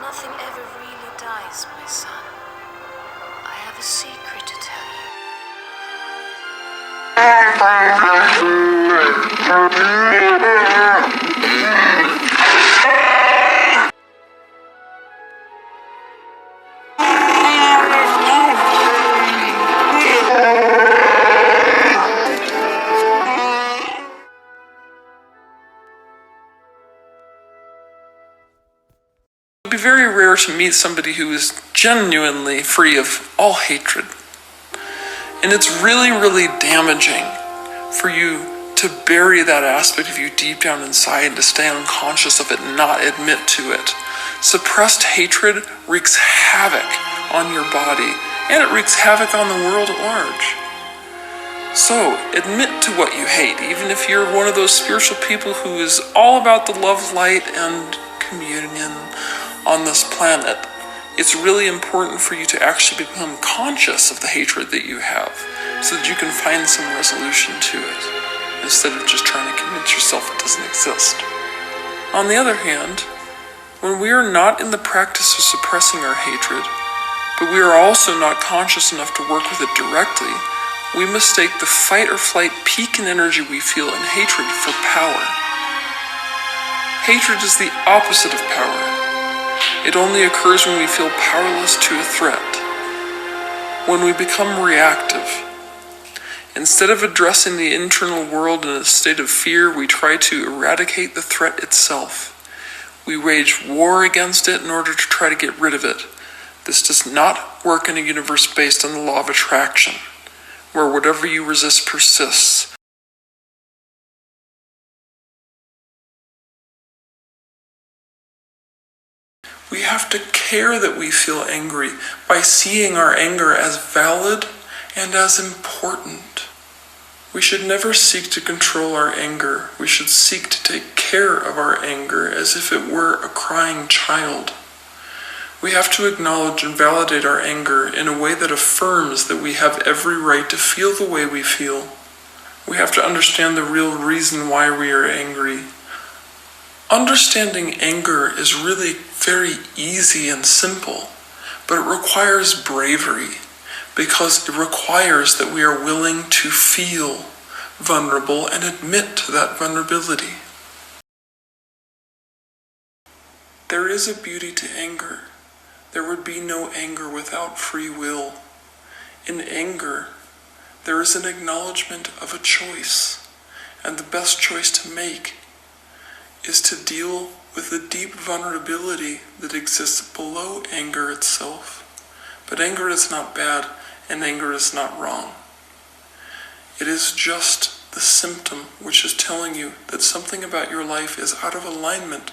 S11: Nothing ever really dies, my son. I have a secret to tell you.
S12: It would be very rare to meet somebody who is genuinely free of all hatred. And it's really, really damaging for you to bury that aspect of you deep down inside and to stay unconscious of it and not admit to it. Suppressed hatred wreaks havoc on your body, and it wreaks havoc on the world at large. So, admit to what you hate, even if you're one of those spiritual people who is all about the love, light, and communion on this planet. It's really important for you to actually become conscious of the hatred that you have so that you can find some resolution to it instead of just trying to convince yourself it doesn't exist. On the other hand, When we are not in the practice of suppressing our hatred, but we are also not conscious enough to work with it directly, we mistake the fight or flight peak in energy we feel in hatred for power. Hatred is the opposite of power. It only occurs when we feel powerless to a threat, when we become reactive. Instead of addressing the internal world in a state of fear, we try to eradicate the threat itself. We wage war against it in order to try to get rid of it. This does not work in a universe based on the law of attraction, where whatever you resist persists. We have to care that we feel angry by seeing our anger as valid and as important. We should never seek to control our anger. We should seek to take care of our anger as if it were a crying child. We have to acknowledge and validate our anger in a way that affirms that we have every right to feel the way we feel. We have to understand the real reason why we are angry. Understanding anger is really very easy and simple, but it requires bravery because it requires that we are willing to feel vulnerable and admit to that vulnerability. There is a beauty to anger. There would be no anger without free will. In anger, there is an acknowledgement of a choice, and the best choice to make is to deal with the deep vulnerability that exists below anger itself. But anger is not bad, and anger is not wrong. It is just the symptom which is telling you that something about your life is out of alignment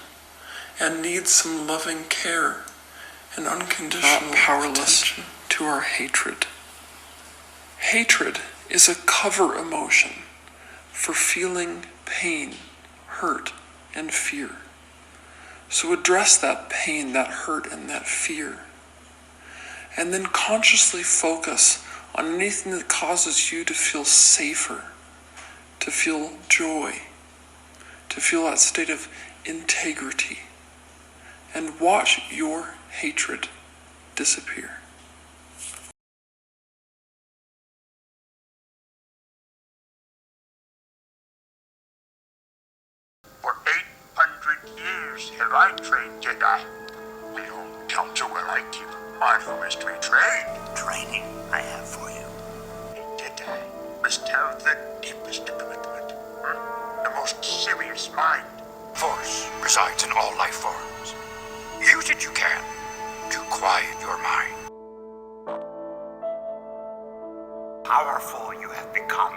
S12: and needs some loving care and unconditional not powerless attention to our hatred. Hatred is a cover emotion for feeling pain, hurt, and fear. So address that pain, that hurt, and that fear. And then consciously focus on anything that causes you to feel safer, to feel joy, to feel that state of integrity, and watch your hatred disappear.
S2: For 800 years have I trained Jedi. My own counsel will I keep. On who is to be trained. Training I have for you. A Jedi must have the deepest commitment, the most serious mind. Force resides in all life forms. Use it you can to quiet your mind. Powerful you have become.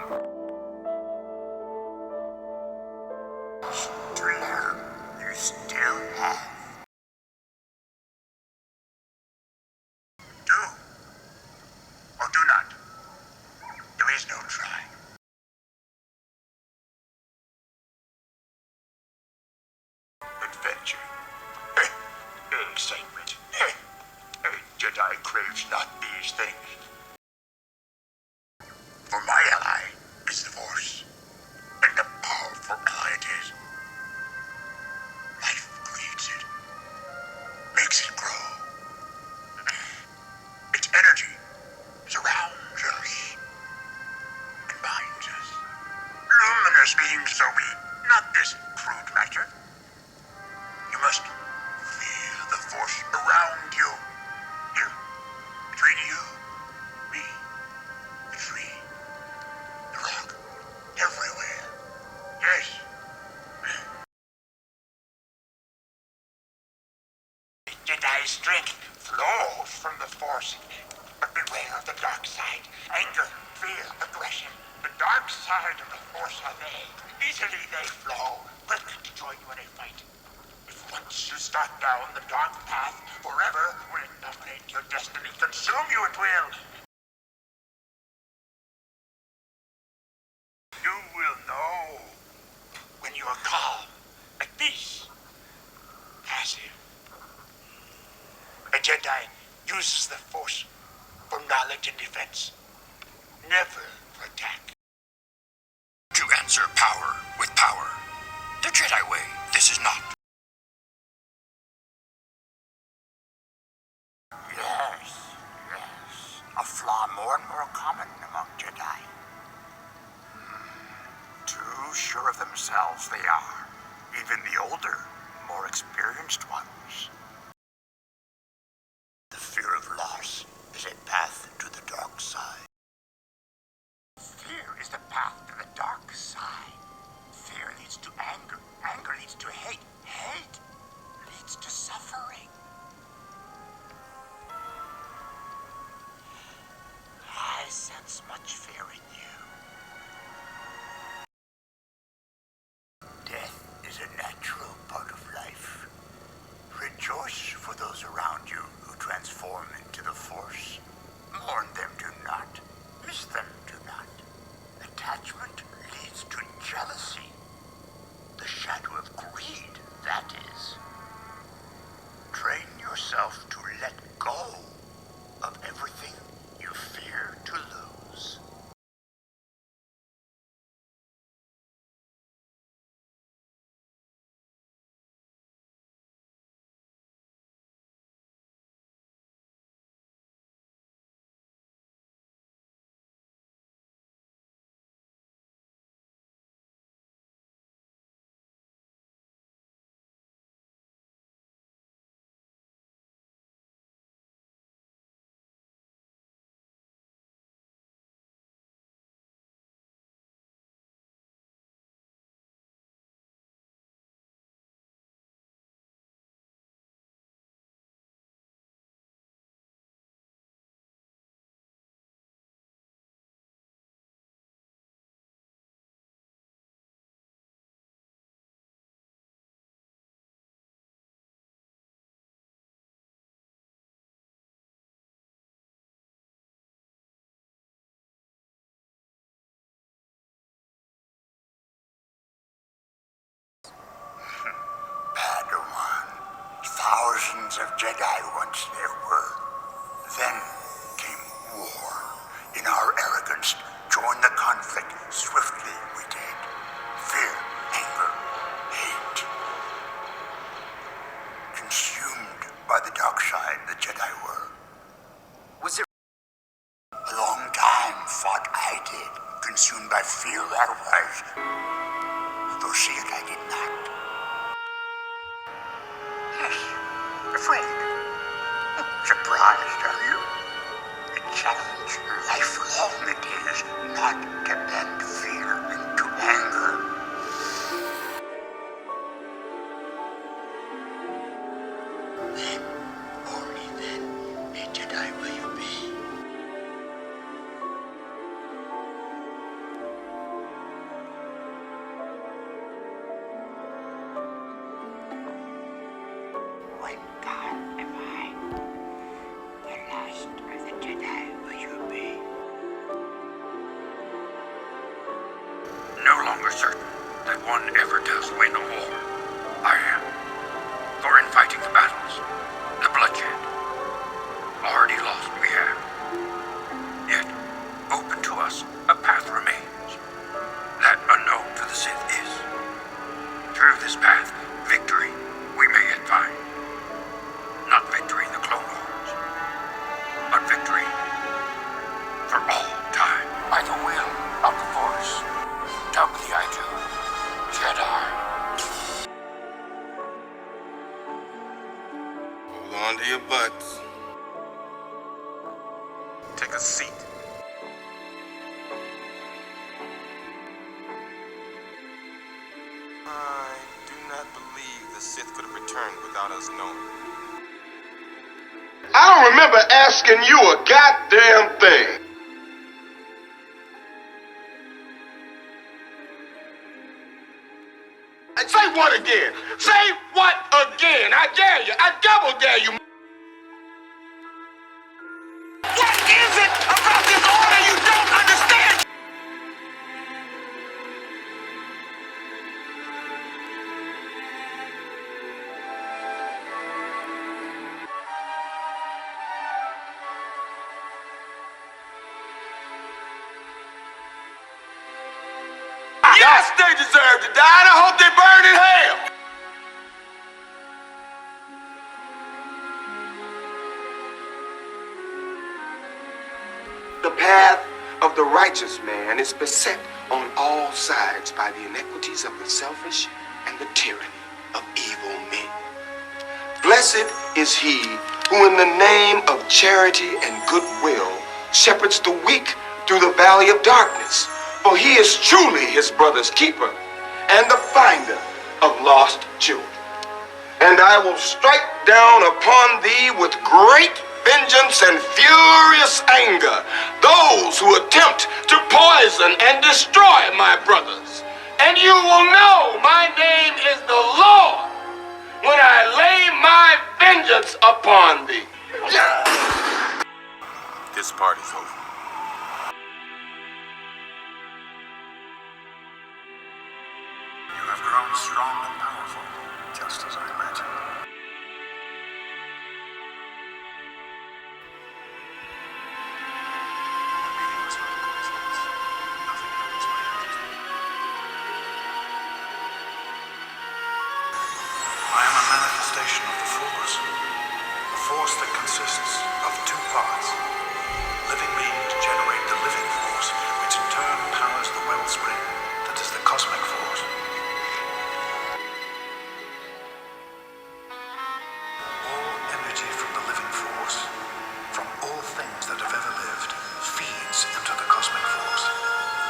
S2: To learn you still have. Do or do not. There is no try. Adventure. Excitement. A Jedi craves not these things. For my ally is the Force, and a powerful ally it is. Life creates it, makes it grow. Its energy surrounds us and binds us. Luminous beings are we, not this crude matter. You must feel the Force around you. Here, between you, me, the tree, the rock, everywhere. Yes. Jedi's strength flows from the Force. But beware of the dark side. Anger, fear, aggression. The dark side of the Force are they. Easily they flow, quick to join you in a fight. If once you start down the dark path, forever will it dominate your destiny. Consume you it will. You will know when you are calm, at peace, passive. A Jedi uses the Force for knowledge and defense, never for attack. To answer power with power. The Jedi way, this is not more and more common among Jedi. Too sure of themselves they are, even the older, more experienced ones. The fear of loss is a path to the dark side. Fear is the path to the dark side. Fear leads to anger. Anger leads to hate. Hate leads to suffering. I sense much fear in you. Death is a natural part of life. Rejoice for those around you who transform into the Force. Mourn them, do not. Miss them, do not. Attachment leads to jealousy. The shadow of greed, that is. Train yourself to let go of everything you fear to lose. Padawan. Thousands of Jedi once there were. Then came war. In our arrogance, joined the conflict. Swiftly we did. Fear, anger, hate. Consumed by the dark side, the Jedi were. Was there a long time fought I did, consumed by fear I was. Though see it I did not. Yes, afraid. Surprised, are you? A challenge lifelong it is not to bend fear into anger. Then, only then, a Jedi will you be. When gone am I, the last of the Jedi will you be. No longer certain that one ever does win a war. I am. For in fighting the battles, the bloodshed, already lost we have. Yet, open to us, a path remains. That unknown to the Sith is. Through this path, victory we may yet find. Not victory in the Clone Wars, but victory for all time. By the will of the Force, doubly I do, Jedi.
S13: Hold on to your butts. Take a seat. I do not believe the Sith could have returned without us knowing.
S14: I don't remember asking you a goddamn thing. Say what again? Say what again? I dare you. I double dare you. What is it about this order you don't understand? Yes, they deserve to die, and I hope they burn in hell. The
S2: path of the righteous man is beset on all sides by the inequities of the selfish and the tyranny of evil men. Blessed is he who in the name of charity and goodwill shepherds the weak through the valley of darkness, for he is truly his brother's keeper and the finder of lost children. And I will strike down upon thee with great vengeance and furious anger those who attempt to poison and destroy my brothers. And you will know my name is the Lord when I lay my vengeance upon thee.
S13: This party's over.
S2: You have grown strong and powerful, just as I imagined. The meeting was not a coincidence. Nothing happens by accident. I am a manifestation of the Force. A force that consists of two parts. Living beings generate the living force, which in turn powers the wellspring that is the cosmic force. All energy from the living force, from all things that have ever lived, feeds into the cosmic force,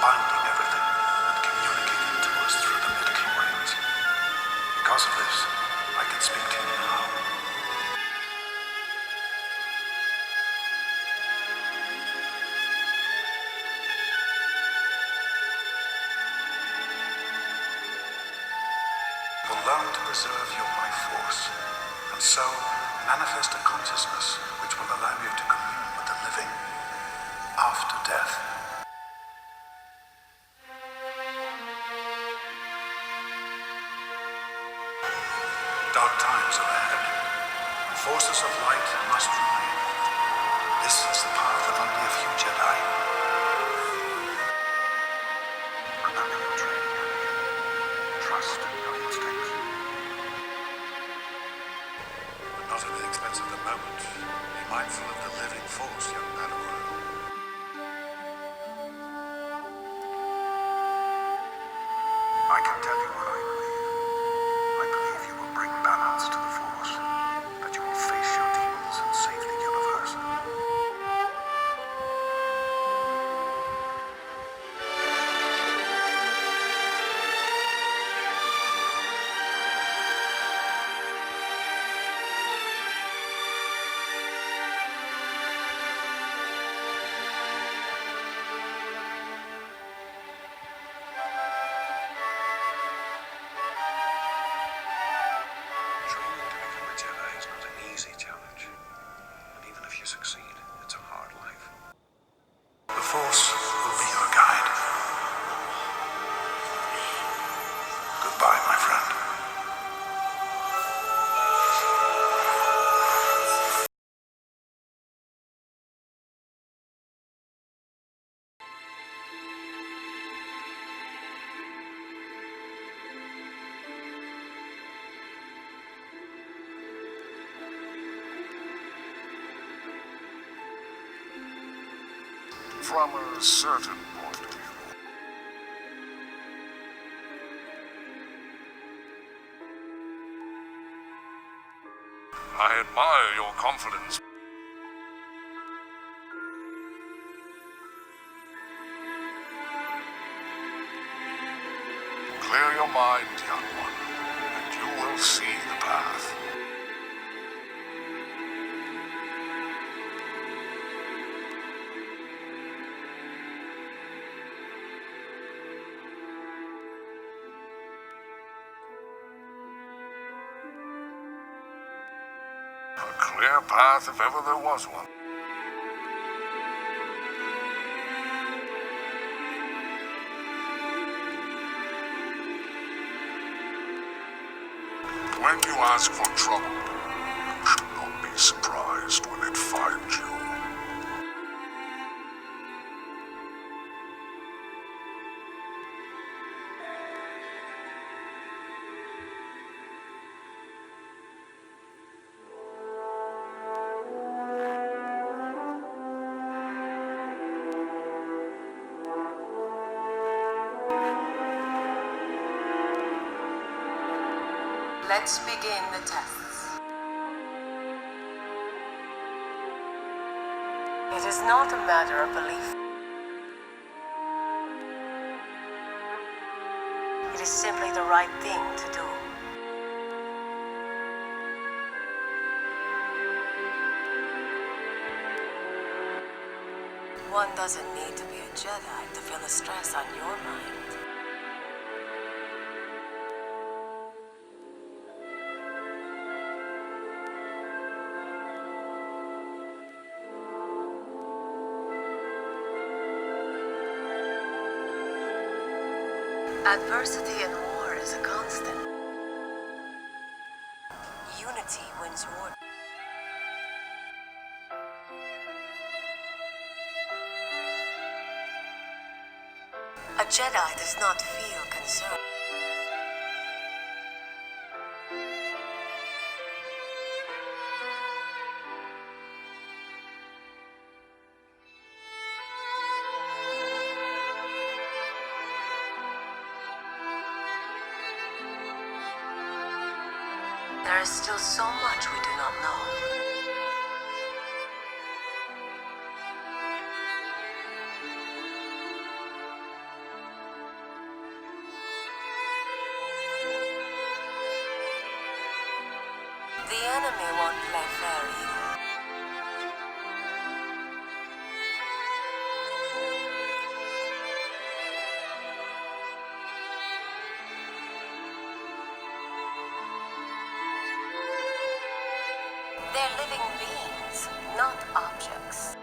S2: binding everything and communicating to us through the midichlorians. Because of this, I can speak to you now. You will learn to preserve your life force, and so manifest a consciousness which will allow you to commune with the living after death. Dark times are ahead. Forces of light must remain. This is the path of only a few Jedi. Remember your training, Anakin. Trust your instincts. But not at the expense of the moment. Be mindful of the living force, young Padawan. I can tell you what I believe. I believe you will bring balance to the Force, that you will face your demons and save the universe. Training to become a Jedi is not an easy challenge. And even if you succeed, it's a hard life. The Force will be your guide. Goodbye, my friend.
S15: From a certain point of view. I admire your confidence. Clear your mind, young one, and you will see the path. A clear path if ever there was one. When you ask for trouble, you should not be surprised when it finds you.
S11: Let's begin the tests. It is not a matter of belief. It is simply the right thing to do. One doesn't need to be a Jedi to feel the stress on your mind. Adversity and war is a constant. Unity wins war. A Jedi does not feel concern. There is still so much we do not know. The enemy won't play fair either. They're living beings, not objects.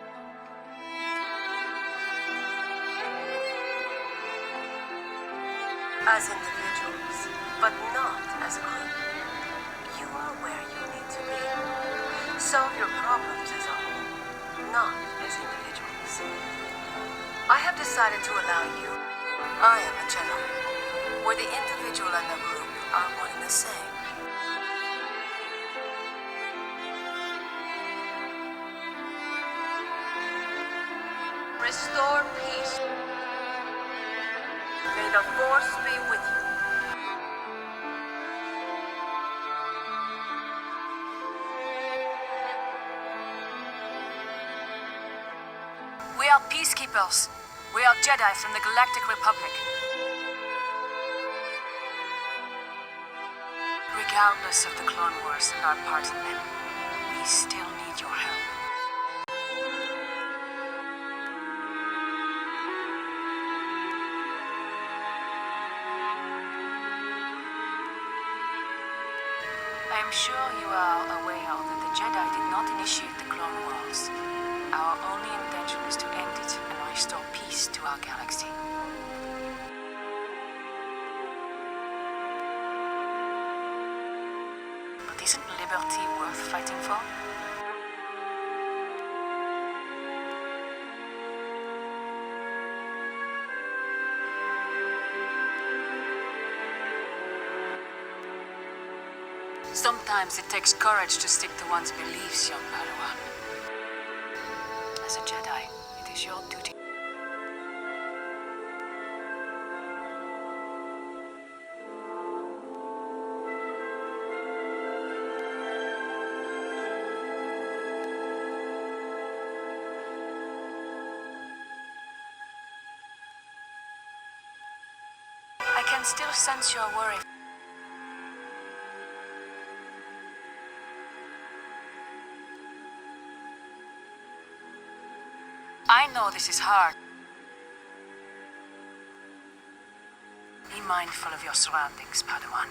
S11: As individuals, but not as a group. You are where you need to be. Solve your problems as a whole, not as individuals. I have decided to allow you. I am a Jedi, where the individual and the group are one and the same. Restore peace. May the Force be with you.
S8: We are peacekeepers. We are Jedi from the Galactic Republic. Regardless of the Clone Wars and our part in them, we still need your help. I am sure you are aware that the Jedi did not initiate the Clone Wars. Our only intention is to end it and restore peace to our galaxy. But isn't liberty worth fighting for? Sometimes it takes courage to stick to one's beliefs, young Padawan. As a Jedi, it is your duty. I can still sense your worry. I know this is hard. Be mindful of your surroundings, Padawan.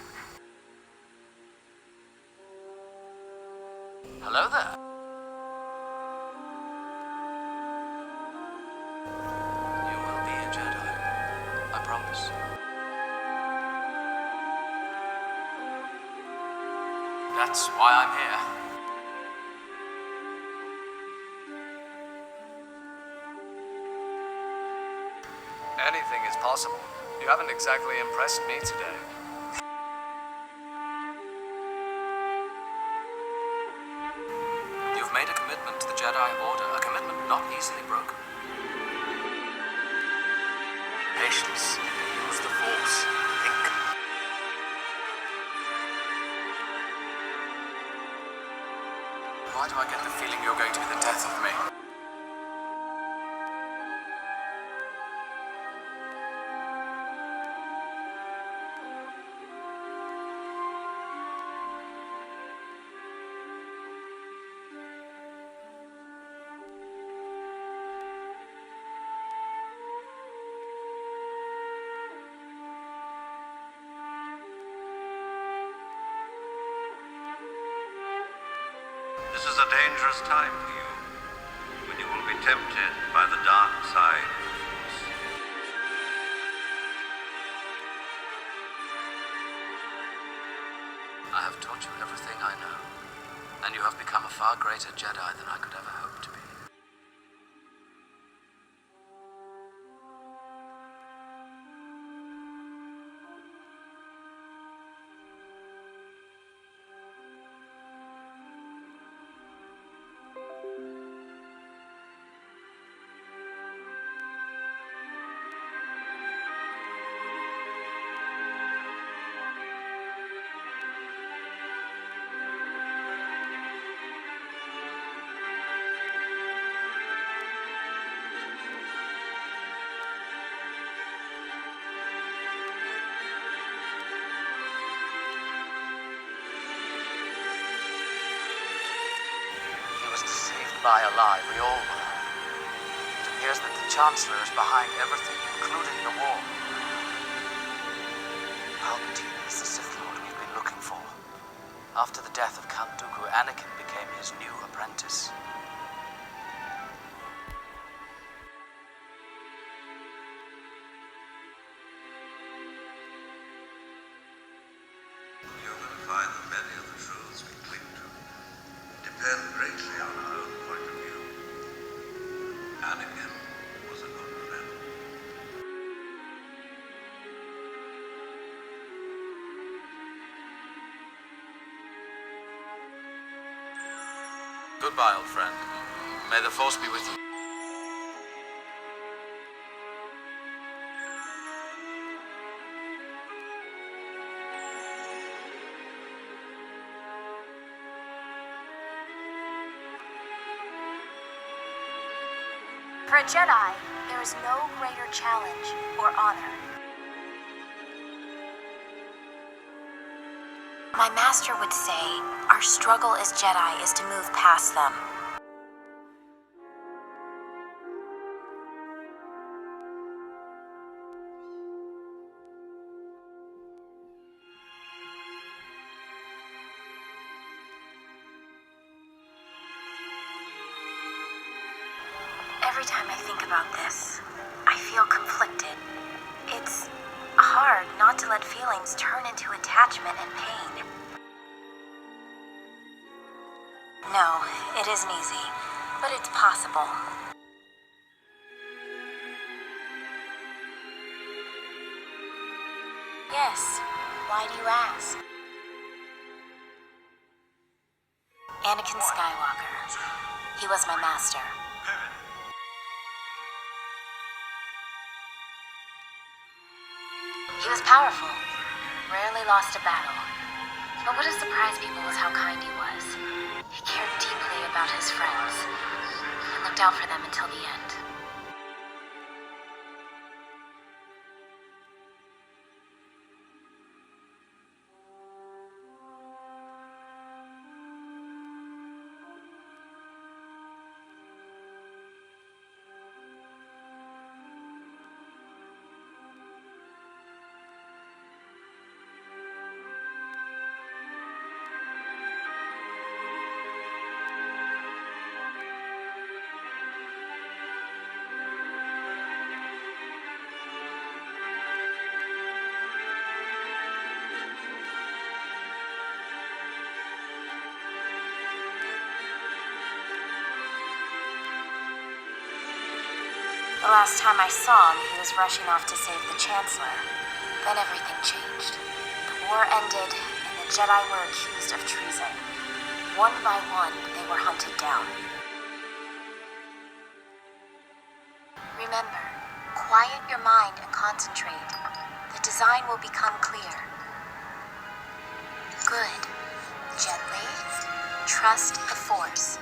S16: Hello there. You will be a Jedi. I promise. That's why I'm here. Anything is possible. You haven't exactly impressed me today. You've made a commitment to the Jedi Order, a commitment not easily broken. Patience. Use the Force. Think. Why do I get the feeling you're going to be the death of me?
S17: This is a dangerous time for you, when you will be tempted by the dark side of the Force.
S16: I have taught you everything I know, and you have become a far greater Jedi than I could ever hope to be.
S18: By alive, we all were. It appears that the Chancellor is behind everything, including the war. Palpatine is the Sith Lord we've been looking for. After the death of Count Dooku, Anakin became his new apprentice.
S17: You're going to find that many of the truths we cling to depend greatly on our own point of view. Anakin was a good man.
S16: Goodbye, old friend. May the Force be with you.
S11: For a Jedi, there is no greater challenge or honor. My master would say, our struggle as Jedi is to move past them. Every time I think about this, I feel conflicted. It's hard not to let feelings turn into attachment and pain. No, it isn't easy, but it's possible. Yes, why do you ask? Anakin Skywalker. He was my master. He was powerful, rarely lost a battle. But what has surprised people was how kind he was. He cared deeply about his friends, and looked out for them until the end. The last time I saw him, he was rushing off to save the Chancellor. Then everything changed. The war ended, and the Jedi were accused of treason. One by one, they were hunted down. Remember, quiet your mind and concentrate. The design will become clear. Good. Gently. Trust the Force.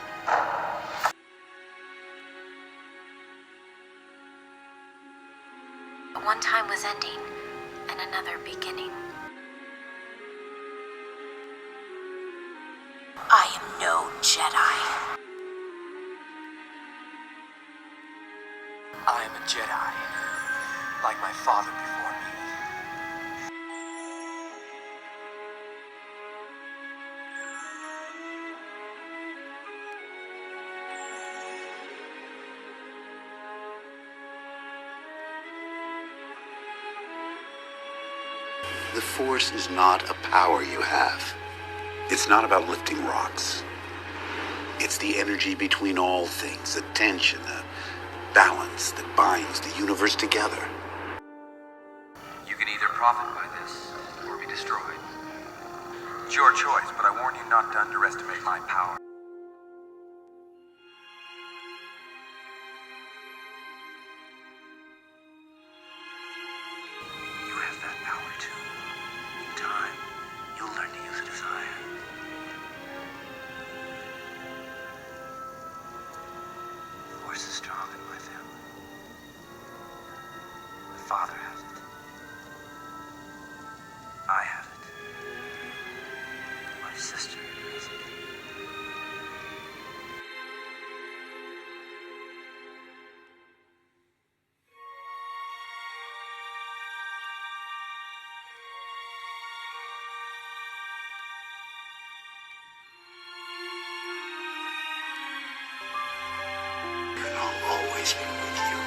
S11: One time was ending, and another beginning. I am no Jedi.
S18: I am a Jedi, like my father before me.
S19: The Force is not a power you have. It's not about lifting rocks. It's the energy between all things, the tension, the balance that binds the universe together.
S16: You can either profit by this, or be destroyed. It's your choice, but I warn you not to underestimate my power.
S18: You have that power too. In time, you'll learn to use it as I am. The Force is strong in my family. My father has it. I have it. My sister has it.
S19: And I'll always be with you.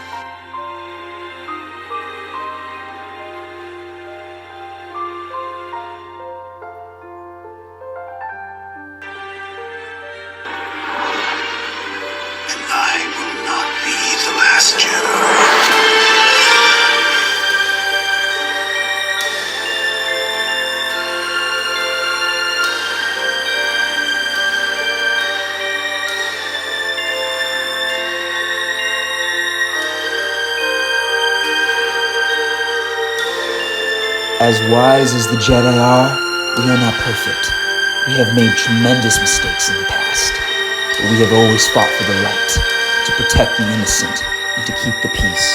S19: And I will not be the last Jedi.
S1: As wise as the Jedi are, we are not perfect. We have made tremendous mistakes in the past, but we have always fought for the right, to protect the innocent, and to keep the peace.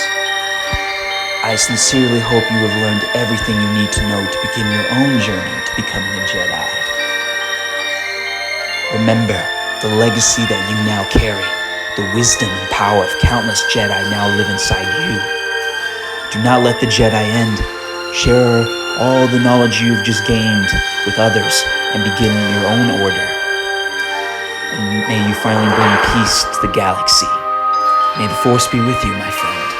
S1: I sincerely hope you have learned everything you need to know to begin your own journey to becoming a Jedi. Remember the legacy that you now carry, the wisdom and power of countless Jedi now live inside you. Do not let the Jedi end. Share all the knowledge you've just gained with others and begin your own order. And may you finally bring peace to the galaxy. May the Force be with you, my friend.